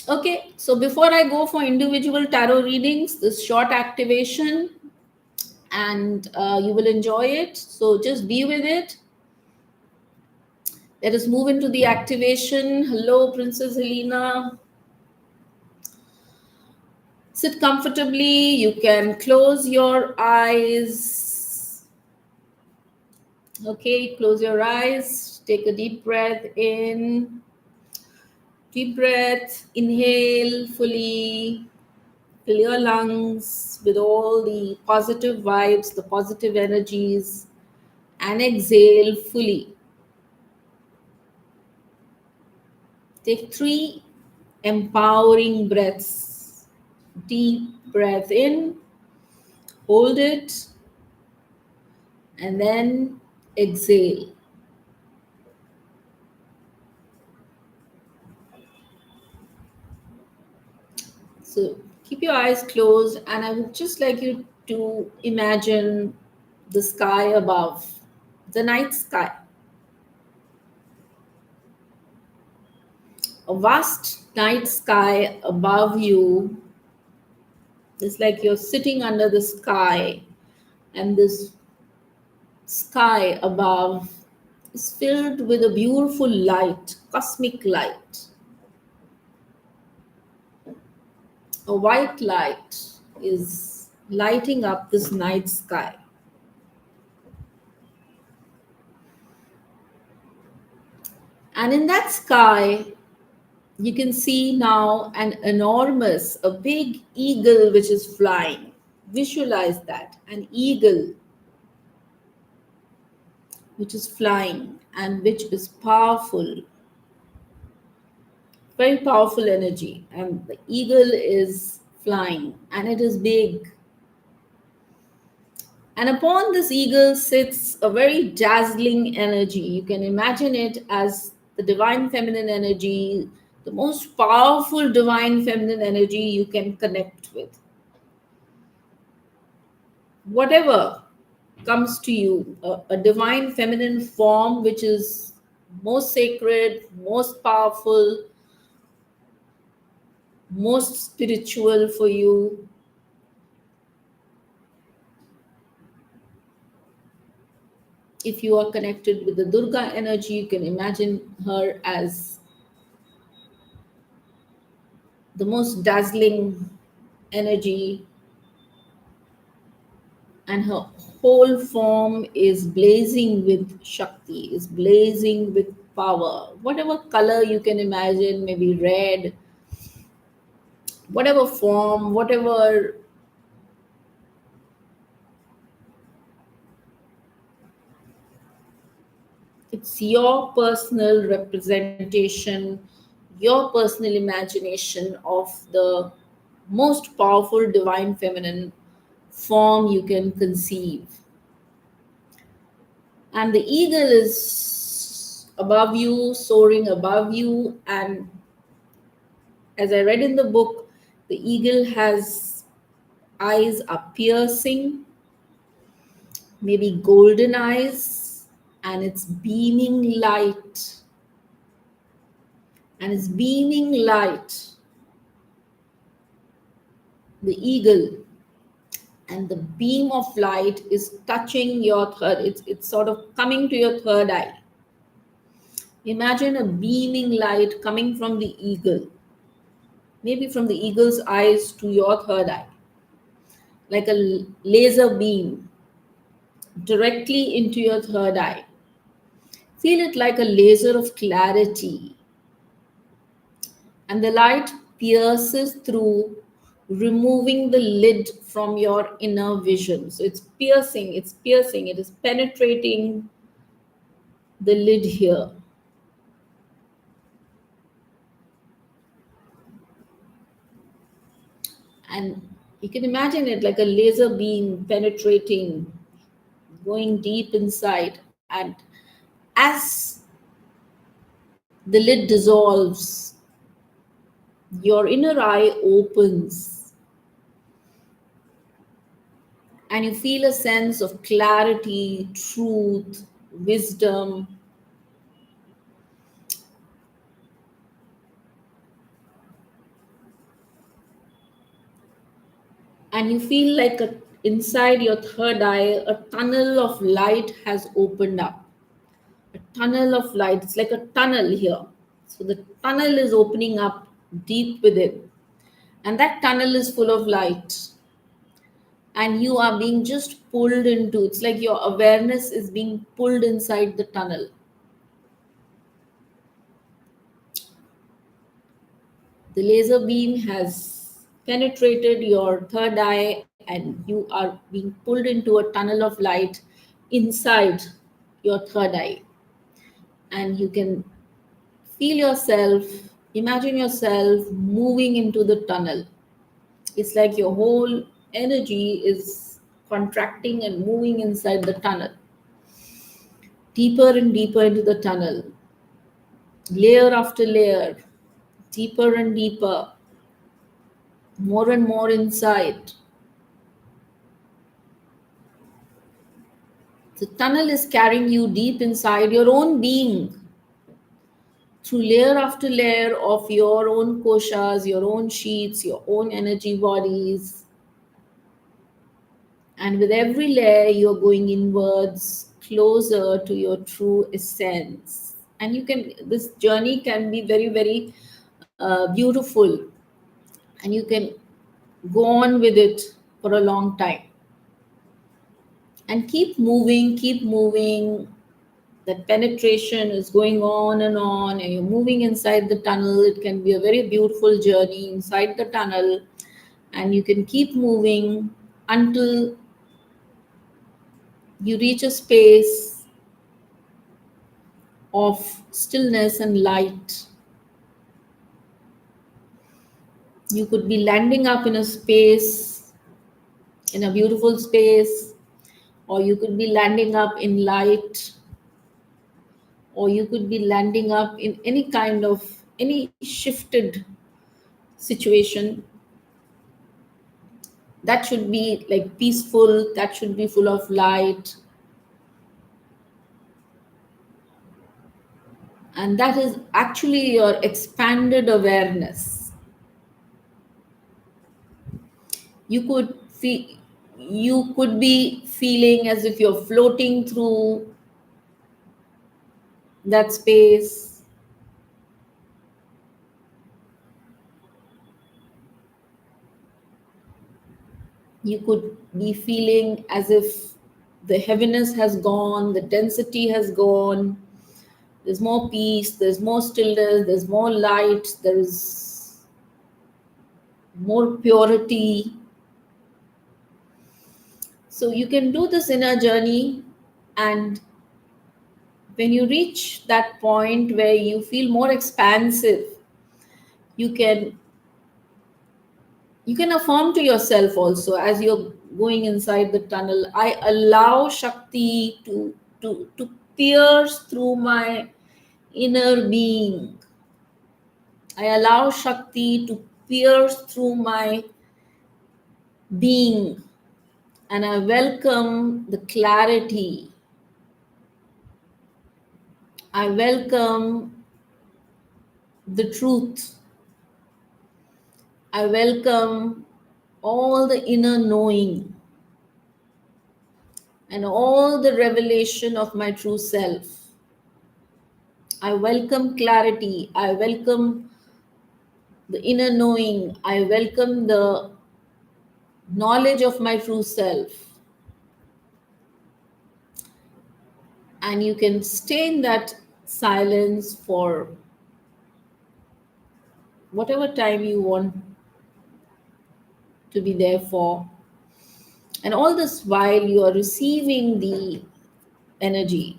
Okay, so before I go for individual tarot readings, this short activation, and you will enjoy it. So just be with it. Let us move into the activation. Hello, Princess Helena. Sit comfortably. You can close your eyes. Okay, close your eyes. Take a deep breath in. Deep breath. Inhale fully. Fill your lungs with all the positive vibes, the positive energies, and exhale fully. Take 3 empowering breaths. Deep breath in, hold it, and then exhale. So keep your eyes closed, and I would just like you to imagine the sky above, the night sky. A vast night sky above you. It's like you're sitting under the sky, and this sky above is filled with a beautiful light, cosmic light. A white light is lighting up this night sky. And in that sky, you can see now a big eagle which is flying. Visualize that, an eagle which is flying and which is powerful, very powerful energy. And the eagle is flying and it is big. And upon this eagle sits a very dazzling energy. You can imagine it as the divine feminine energy, the most powerful divine feminine energy you can connect with. Whatever comes to you, a divine feminine form which is most sacred, most powerful, most spiritual for you. If you are connected with the Durga energy, you can imagine her as the most dazzling energy, and her whole form is blazing with Shakti, is blazing with power. Whatever color you can imagine, maybe red, whatever form, whatever it's your personal representation, your personal imagination of the most powerful divine feminine form you can conceive. And the eagle is above you, soaring above you. And as I read in the book, the eagle has eyes are piercing, maybe golden eyes, and it's beaming light. And it's beaming light. The eagle and the beam of light is touching your third, it's sort of coming to your third eye. Imagine a beaming light coming from the eagle, maybe from the eagle's eyes to your third eye, like a laser beam directly into your third eye. Feel it like a laser of clarity, and the light pierces through, removing the lid from your inner vision. So it's piercing, it is penetrating the lid here. And you can imagine it like a laser beam penetrating, going deep inside. And as the lid dissolves, your inner eye opens, and you feel a sense of clarity, truth, wisdom. And you feel like inside your third eye, a tunnel of light has opened up. A tunnel of light. It's like a tunnel here. So the tunnel is opening up deep within. And that tunnel is full of light. And you are being just pulled into, it's like your awareness is being pulled inside the tunnel. The laser beam has penetrated your third eye, and you are being pulled into a tunnel of light inside your third eye. And you can feel yourself, imagine yourself moving into the tunnel. It's like your whole energy is contracting and moving inside the tunnel, deeper and deeper into the tunnel, layer after layer, deeper and deeper, more and more inside. The tunnel is carrying you deep inside your own being, through layer after layer of your own koshas, your own sheets, your own energy bodies. And with every layer, you're going inwards, closer to your true essence. And this journey can be very, very beautiful. And you can go on with it for a long time. And keep moving, keep moving. That penetration is going on, and you're moving inside the tunnel. It can be a very beautiful journey inside the tunnel, and you can keep moving until you reach a space of stillness and light. You could be landing up in a space, in a beautiful space, or you could be landing up in light, or you could be landing up in any shifted situation. That should be like peaceful, that should be full of light, and that is actually your expanded awareness. You could feel you could be feeling as if you're floating through that space. You could be feeling as if the heaviness has gone, the density has gone. There's more peace, there's more stillness, there's more light, there's more purity. So you can do this inner journey, and when you reach that point where you feel more expansive, you can you can affirm to yourself also as you're going inside the tunnel, I allow Shakti to pierce through my inner being. I allow Shakti to pierce through my being, and I welcome the clarity. I welcome the truth. I welcome all the inner knowing. and all the revelation of my true self. I welcome clarity. I welcome the inner knowing. I welcome the knowledge of my true self. And you can stay in that silence for whatever time you want to be there for. And all this while you are receiving the energy.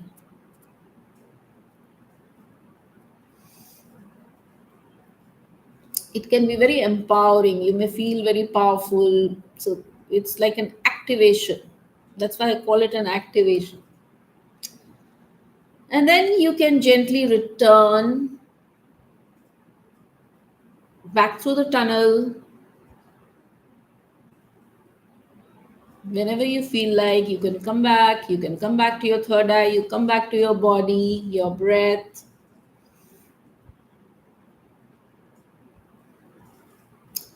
It can be very empowering. You may feel very powerful. So it's like an activation. That's why I call it an activation. And then you can gently return back through the tunnel whenever you feel like. You can come back. You can come back to your third eye. You come back to your body, your breath.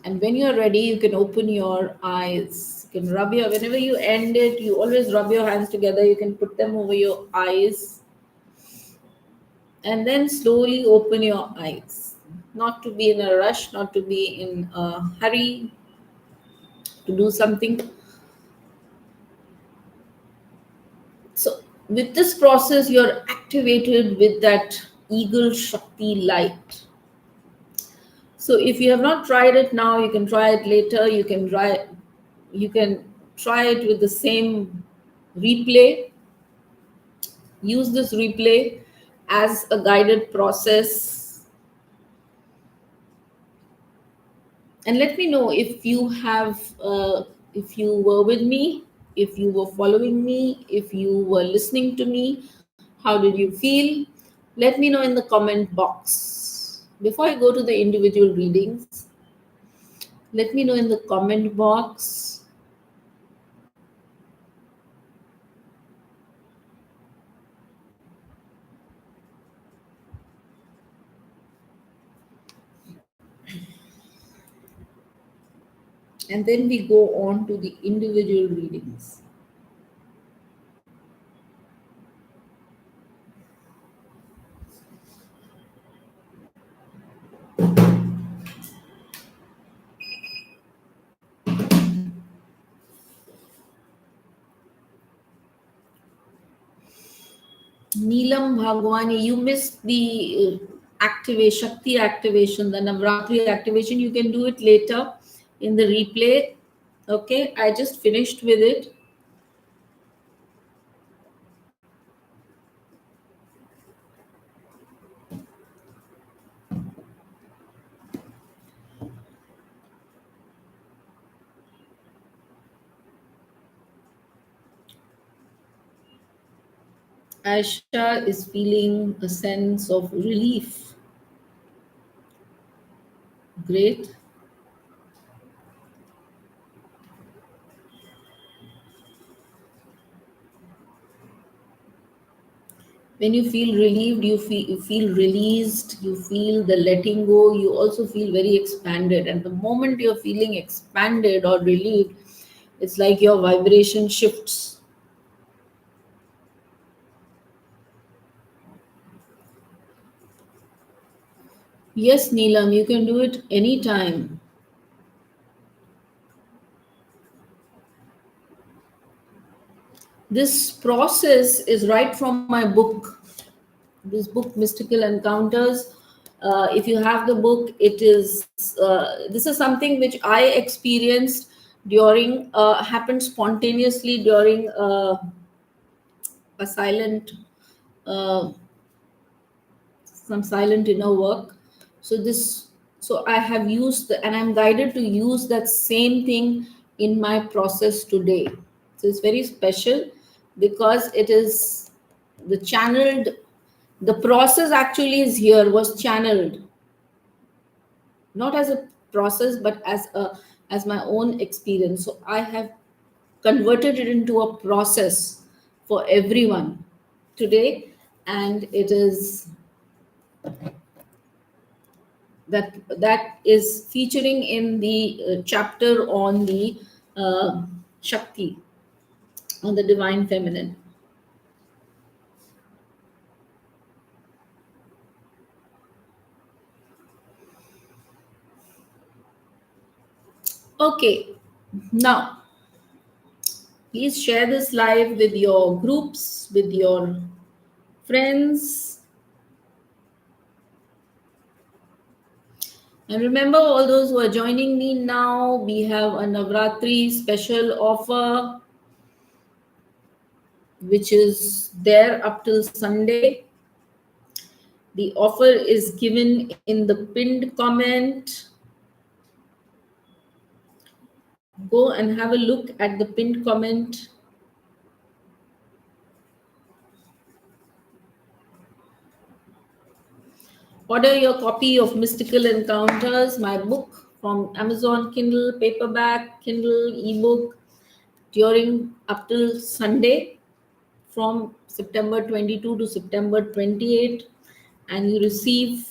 And when you're ready, you can open your eyes. You can rub your, whenever you end it, you always rub your hands together. You can put them over your eyes and then slowly open your eyes. Not to be in a rush, not to be in a hurry to do something. So, with this process, you're activated with that eagle Shakti light. So, if you have not tried it now, you can try it later. You can try it with the same replay. Use this replay as a guided process, and let me know if you have if you were with me, if you were following me, if you were listening to me. How did you feel? Let me know in the comment box. Before I go to the individual readings, let me know in the comment box. And then we go on to the individual readings. Neelam Bhagwani, you missed the activation, Shakti activation, the Navratri activation. You can do it later in the replay. Okay, I just finished with it. Aisha is feeling a sense of relief. Great. When you feel relieved, you feel released, you feel the letting go, you also feel very expanded. And the moment you're feeling expanded or relieved, it's like your vibration shifts. Yes, Neelam, you can do it anytime. This process is right from my book, this book, Mystical Encounters. If you have the book, it is this is something which I experienced during happened spontaneously during a silent uh, some silent inner work. So this, so I have used and I'm guided to use that same thing in my process today. So it's very special because it is the channeled, the process actually is here, was channeled, not as a process but as my own experience. So I have converted it into a process for everyone today, and it is that is featuring in the chapter on the Shakti. on the divine feminine. Okay, now please share this live with your groups, with your friends. And remember, all those who are joining me now, we have a Navratri special offer, which is there up till Sunday. The offer is given in the pinned comment. Go and have a look at the pinned comment. Order your copy of Mystical Encounters, my book, from Amazon Kindle, paperback, Kindle, ebook, during up till Sunday from September 22 to September 28, and you receive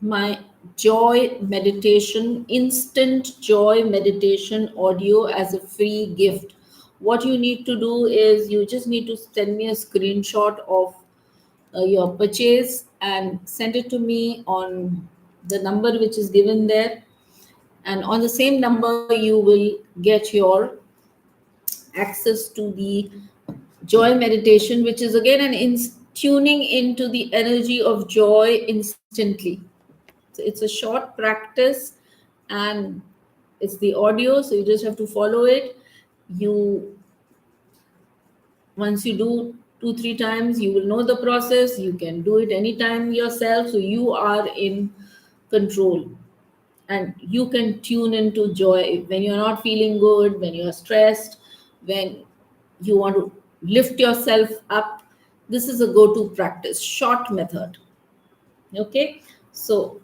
my joy meditation, instant joy meditation audio as a free gift. What you need to do is you just need to send me a screenshot of your purchase and send it to me on the number which is given there, and on the same number you will get your access to the joy meditation, which is again tuning into the energy of joy instantly. So it's a short practice, and it's the audio, so you just have to follow it. You Once you do 2-3 times, you will know the process. You can do it anytime yourself, so you are in control, and you can tune into joy when you're not feeling good, when you're stressed, when you want to lift yourself up. This is a go-to practice, short method. Okay, so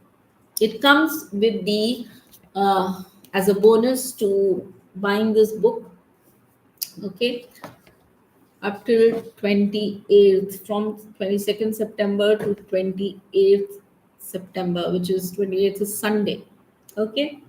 it comes with the as a bonus to buying this book. Okay, up till 28th, from 22nd September to 28th September, which is 28th is Sunday. Okay.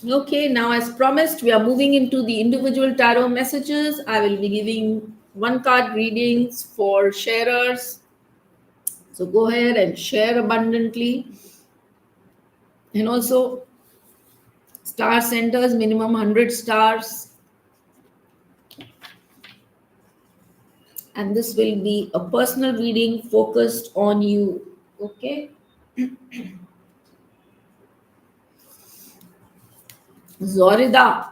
Okay, now as promised, we are moving into the individual tarot messages. I will be giving one card readings for sharers. So go ahead and share abundantly. And also, star centers, minimum 100 stars. And this will be a personal reading focused on you. Okay. Zorida.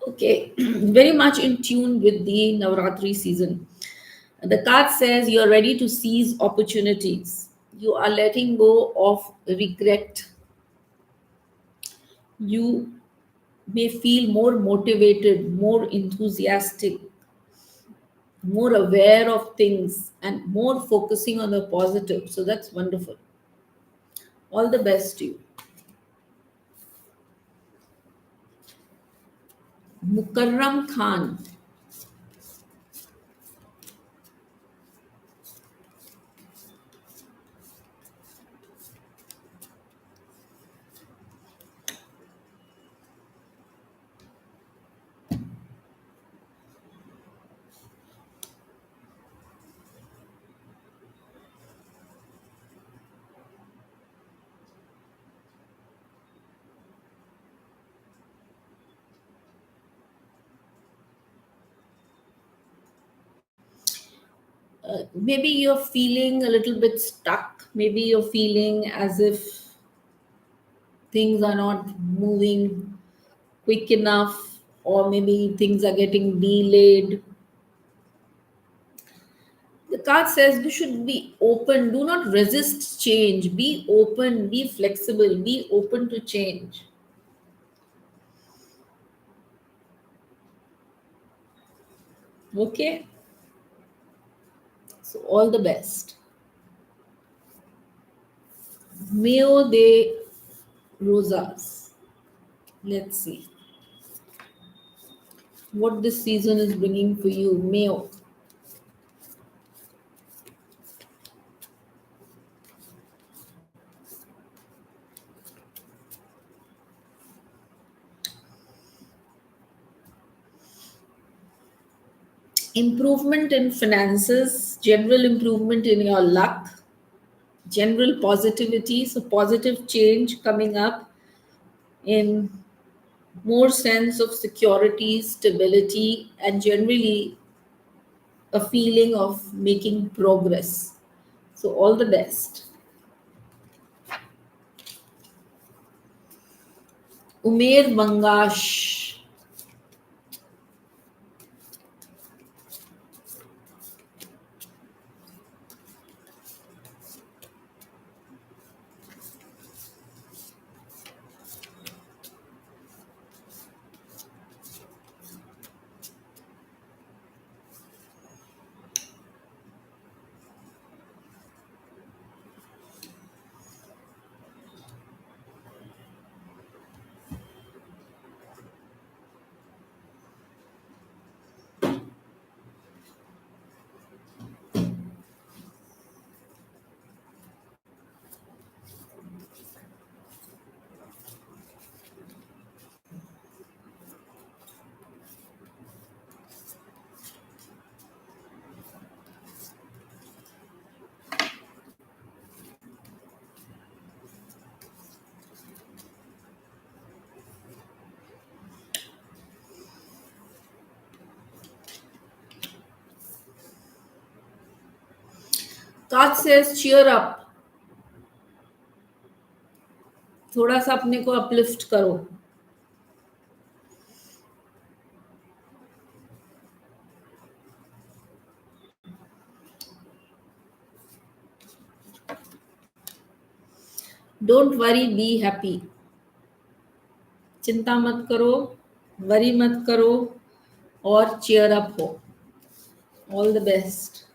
Okay, very much in tune with the Navaratri season. The card says you're ready to seize opportunities. You are letting go of regret. You may feel more motivated, more enthusiastic, more aware of things, and more focusing on the positive. So that's wonderful. All the best to you. Mukarram Khan. Maybe you're feeling a little bit stuck. Maybe you're feeling as if things are not moving quick enough, or maybe things are getting delayed. The card says we should be open, do not resist change, be open, be flexible, be open to change. Okay, so all the best. Meo de Rosas. Let's see what this season is bringing for you. Meo. Improvement in finances, general improvement in your luck, general positivity, so positive change coming up in more sense of security, stability, and generally a feeling of making progress. So, all the best. Umair Mangash. Card says cheer up. थोड़ा सा अपने को uplift करो. Don't worry, be happy. चिंता मत करो, worry मत करो और cheer up हो. All the best.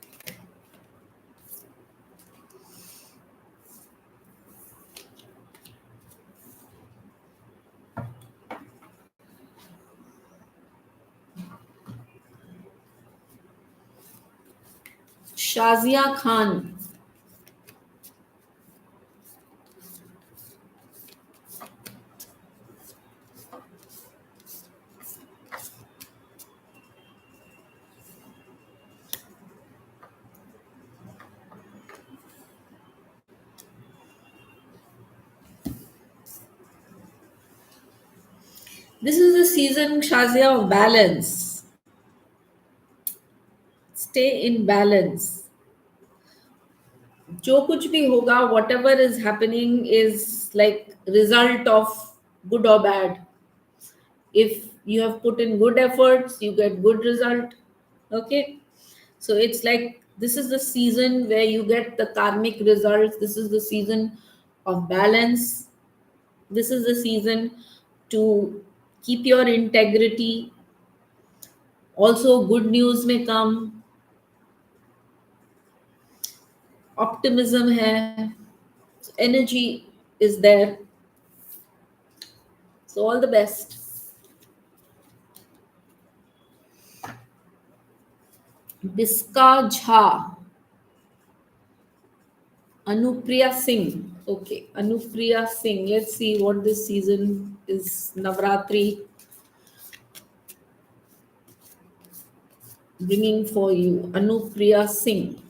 Shazia Khan. This is the season, Shazia, of balance. Stay in balance. जो कुछ भी होगा, whatever is happening is like result of good or bad. If you have put in good efforts, you get good result. Okay, so it's like this is the season where you get the karmic results. This is the season of balance. This is the season to keep your integrity. Also, good news may come. Optimism hai. Energy is there. So all the best. Biska Jha. Anupriya Singh. Okay, Anupriya Singh. Let's see what this season is. Navratri bringing for you. Anupriya Singh.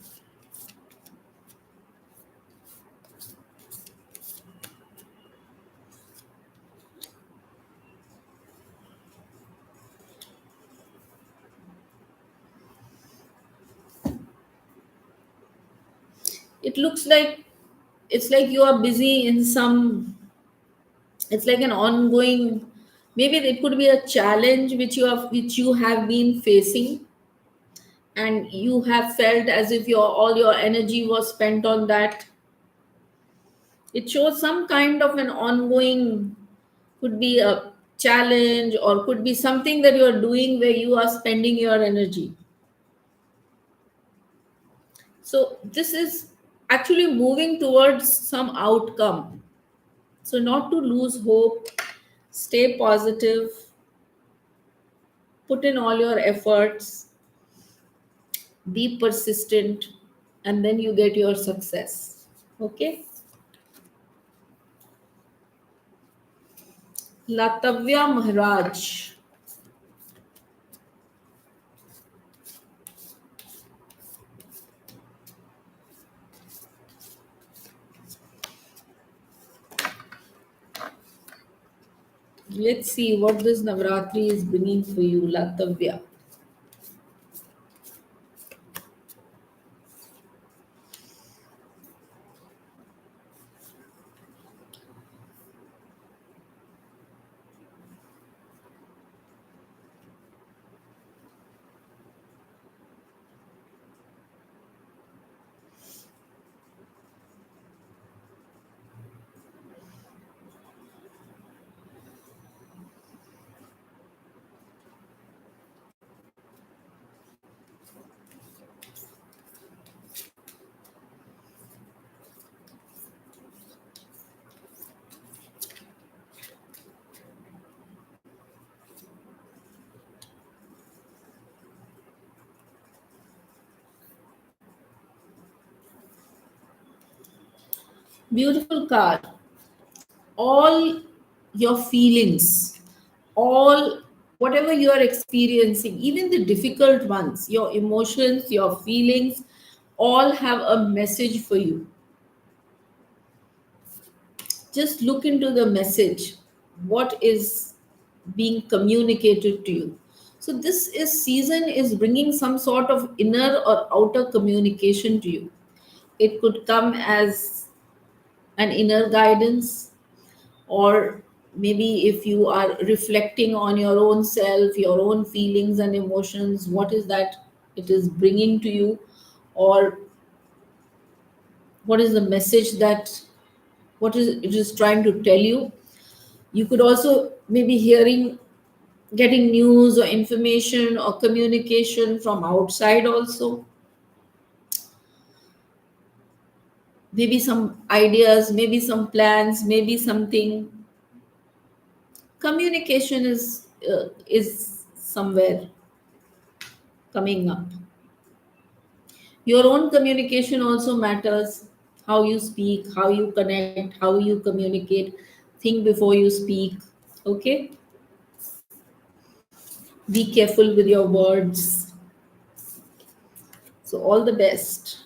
It looks like it's like you are busy in some, it's like an ongoing, maybe it could be a challenge which you have been facing, and you have felt as if your all your energy was spent on that. It shows some kind of an ongoing, could be a challenge or could be something that you're doing where you are spending your energy. So this is actually moving towards some outcome. So not to lose hope, stay positive, put in all your efforts, be persistent, and then you get your success. Okay. Latavya Maharaj. Let's see what this Navratri is bringing for you, Latavya. Beautiful card. All your feelings, all whatever you are experiencing, even the difficult ones, your emotions, your feelings, all have a message for you. Just look into the message. What is being communicated to you? So this is season is bringing some sort of inner or outer communication to you. It could come as an inner guidance, or maybe if you are reflecting on your own self, your own feelings and emotions, what is that it is bringing to you, or what is the message that what is it is trying to tell you. You could also maybe hearing, getting news or information or communication from outside also, maybe some ideas, maybe some plans, maybe something. Communication is somewhere coming up. Your own communication also matters. How you speak, how you connect, how you communicate. Think before you speak. Okay. Be careful with your words. So all the best.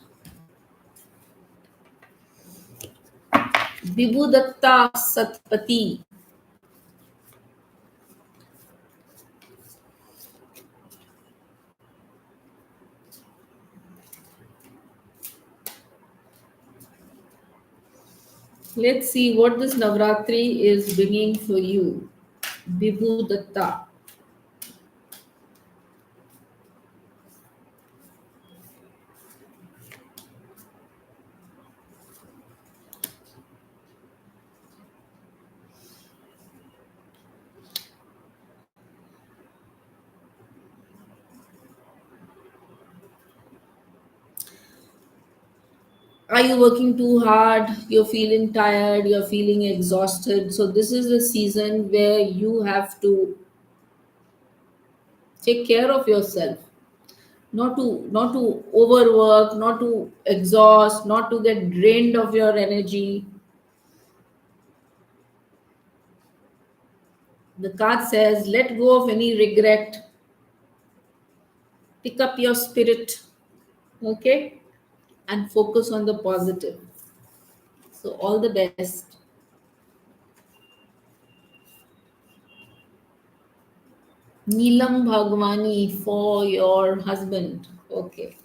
Vibhudatta Satpati. Let's see what this Navratri is bringing for you. Vibhudatta. Are you working too hard? You're feeling tired, you're feeling exhausted. So this is the season where you have to take care of yourself. Not to overwork, not to exhaust, not to get drained of your energy. The card says let go of any regret, pick up your spirit, okay, and focus on the positive. So all the best. Neelam Bhagwani for your husband. Okay.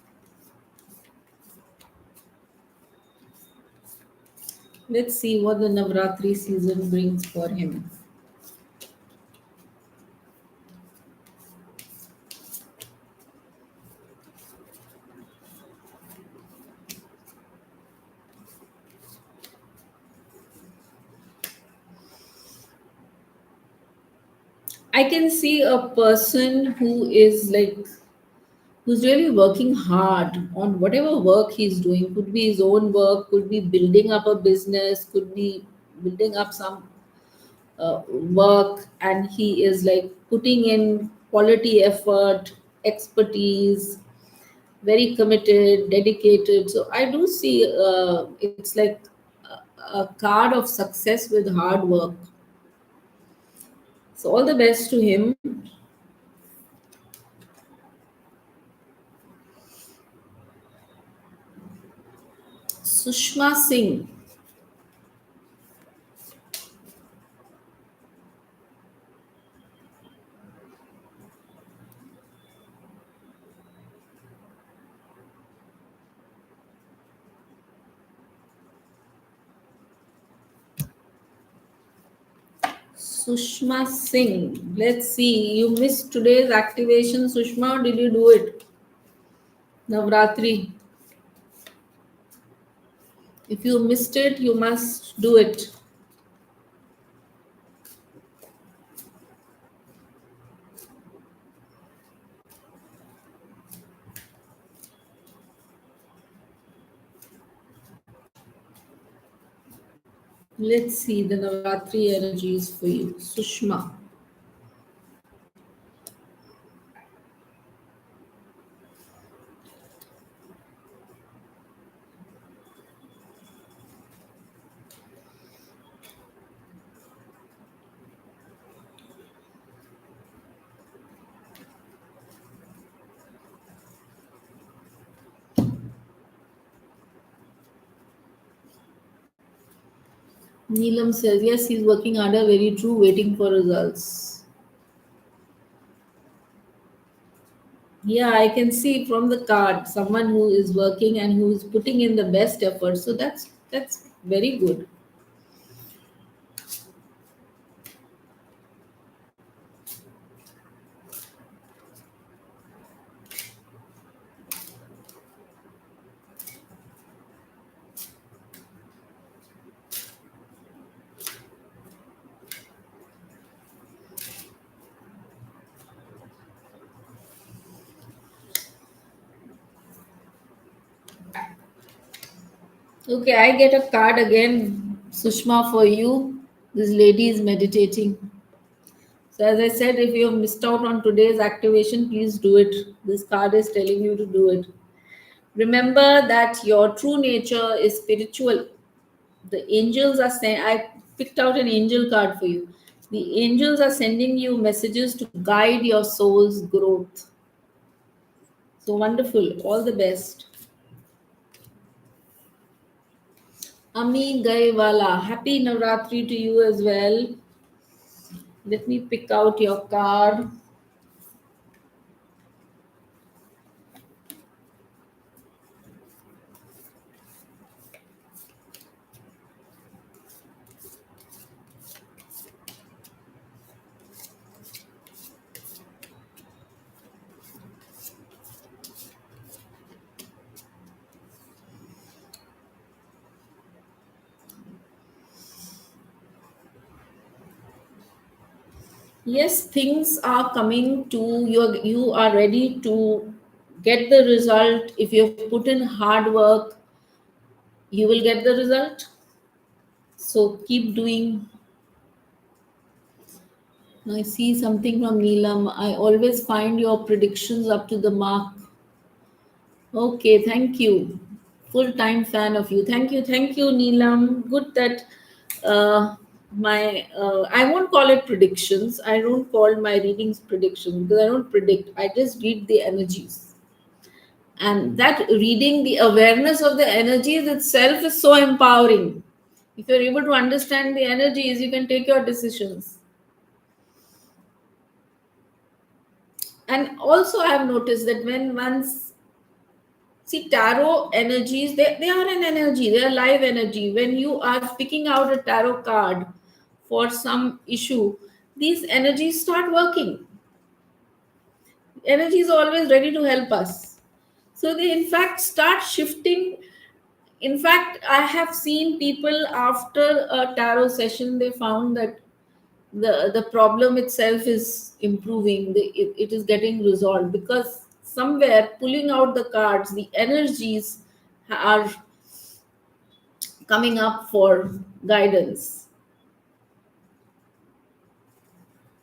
Let's see what the Navratri season brings for him. I can see a person who is like, who's really working hard on whatever work he's doing. Could be his own work, could be building up a business, could be building up some work, and he is like putting in quality effort, expertise, very committed, dedicated. So I do see it's like a card of success with hard work. So all the best to him. Sushma Singh. Sushma Singh. Let's see. You missed today's activation, Sushma. Or did you do it? Navratri. If you missed it, you must do it. Let's see the Navratri energies for you. Sushma. Neelam says, yes, he's working harder, very true, waiting for results. Yeah, I can see from the card someone who is working and who is putting in the best effort. So that's very good. Okay, I get a card again, Sushma, for you. This lady is meditating. So as I said, if you have missed out on today's activation, please do it. This card is telling you to do it. Remember that your true nature is spiritual. The angels are saying, I picked out an angel card for you. The angels are sending you messages to guide your soul's growth. So wonderful. All the best. Ami Gaiwala, happy Navratri to you as well. Let me pick out your card. Yes, things are coming to you. You are ready to get the result. If you have put in hard work, you will get the result. So keep doing. I see something from Neelam. I always find your predictions up to the mark. Okay, thank you. Full time fan of you. Thank you, Neelam. Good that my I won't call it predictions. I don't call my readings predictions because I don't predict. I just read the energies, and that reading, the awareness of the energies itself is so empowering. If you're able to understand the energies, you can take your decisions. And also, I have noticed that when once see tarot energies, they are an energy, they are live energy. When you are picking out a tarot card for some issue, these energies start working. Energy is always ready to help us. So they in fact start shifting. In fact, I have seen people after a tarot session, they found that the problem itself is improving, it is getting resolved, because somewhere pulling out the cards, the energies are coming up for guidance.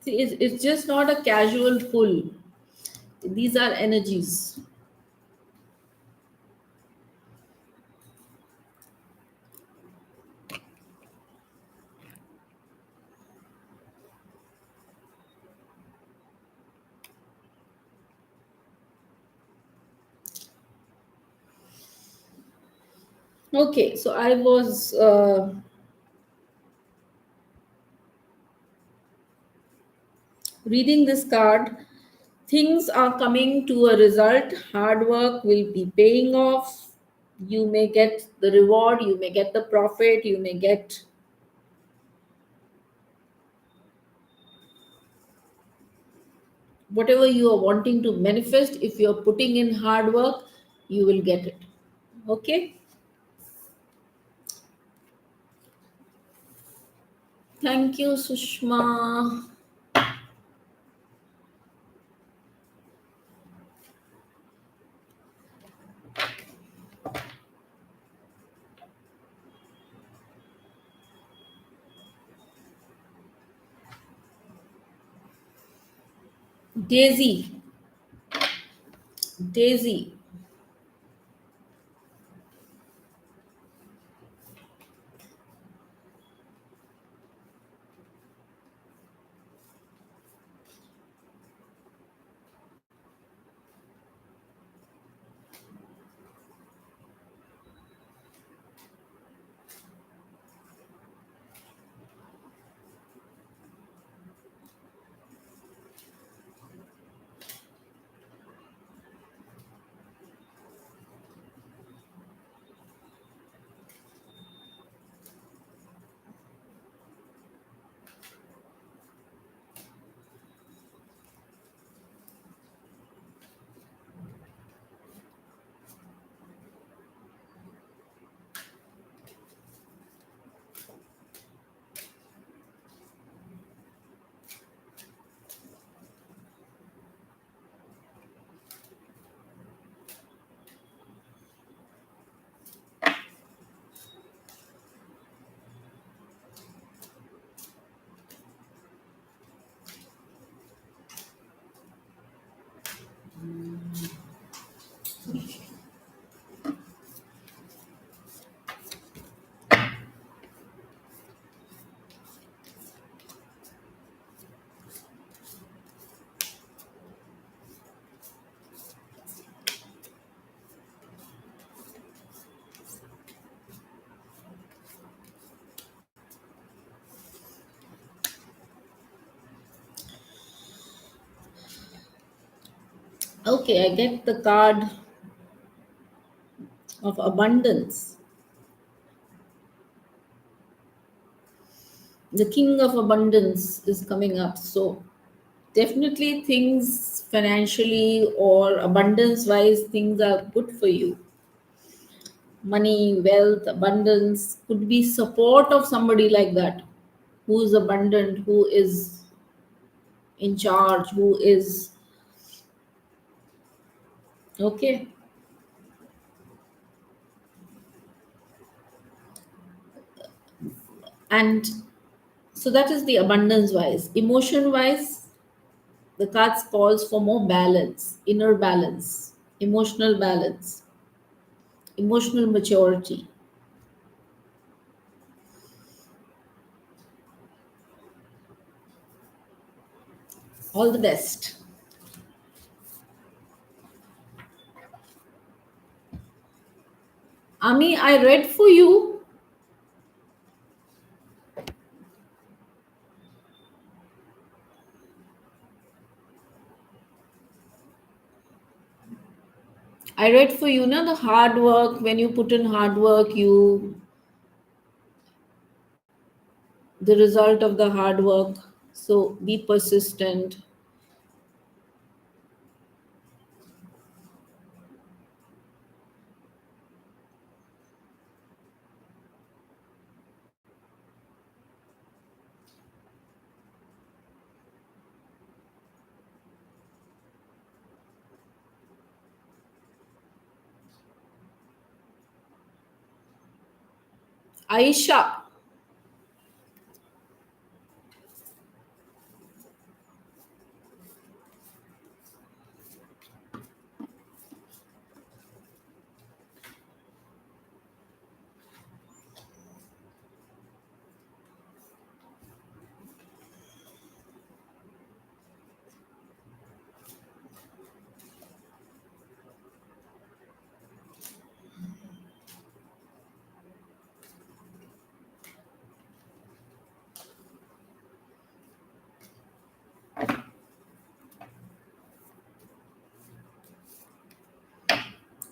See, it's just not a casual pull, these are energies. Okay, so I was reading this card. Things are coming to a result, hard work will be paying off, you may get the reward, you may get the profit, you may get whatever you are wanting to manifest. If you're putting in hard work, you will get it. Okay, thank you, Sushma. Daisy, Daisy. Okay, I get the card of abundance. The king of abundance is coming up, so definitely things financially or abundance wise, things are good for you. Money, wealth, abundance, could be support of somebody like that, who is abundant, who is in charge, who is okay. And so that is the abundance wise. Emotion wise, the cards calls for more balance, inner balance, emotional balance, emotional maturity. All the best. Ami, I read for you. I read for you, na, the hard work. When you put in hard work, you the result of the hard work. So be persistent. Aisha.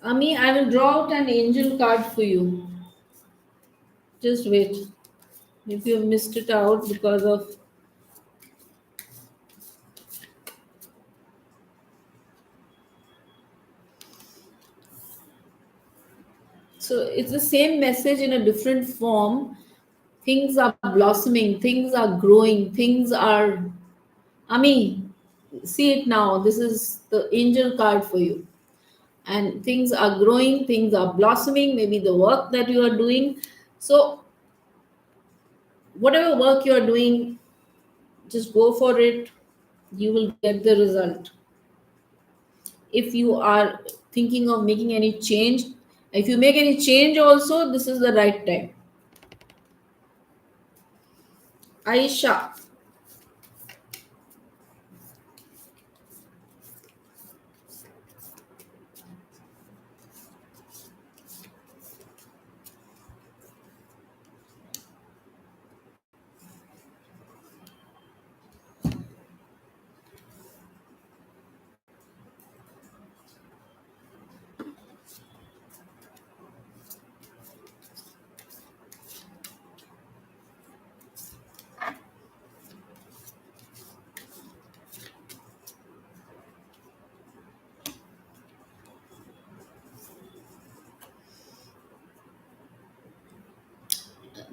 Ami, I will draw out an angel card for you. Just wait. If you missed it out because of. So it's the same message in a different form. Things are blossoming, things are growing, things are. Ami, see it now. This is the angel card for you. And things are growing, things are blossoming, maybe the work that you are doing. So, whatever work you are doing, just go for it. You will get the result. If you are thinking of making any change, if you make any change also, this is the right time. Aisha.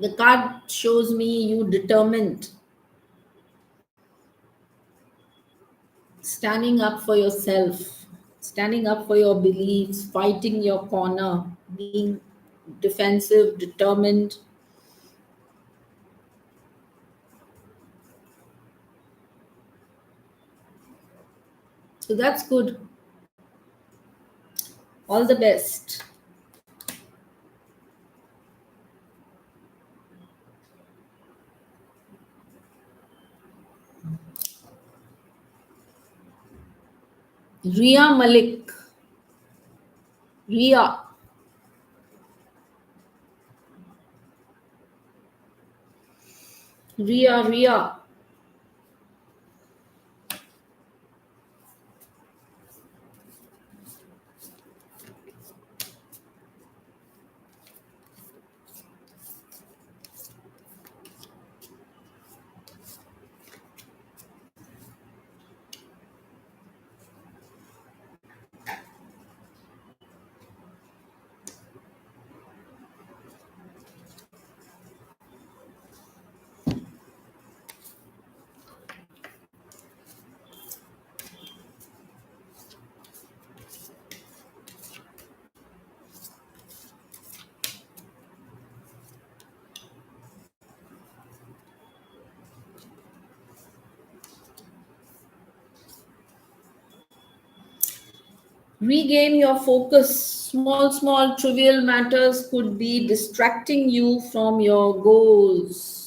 The card shows me you determined, standing up for yourself, standing up for your beliefs, fighting your corner, being defensive, determined. So that's good. All the best. Ria Malik. Ria. Ria. Regain your focus. Small trivial matters could be distracting you from your goals.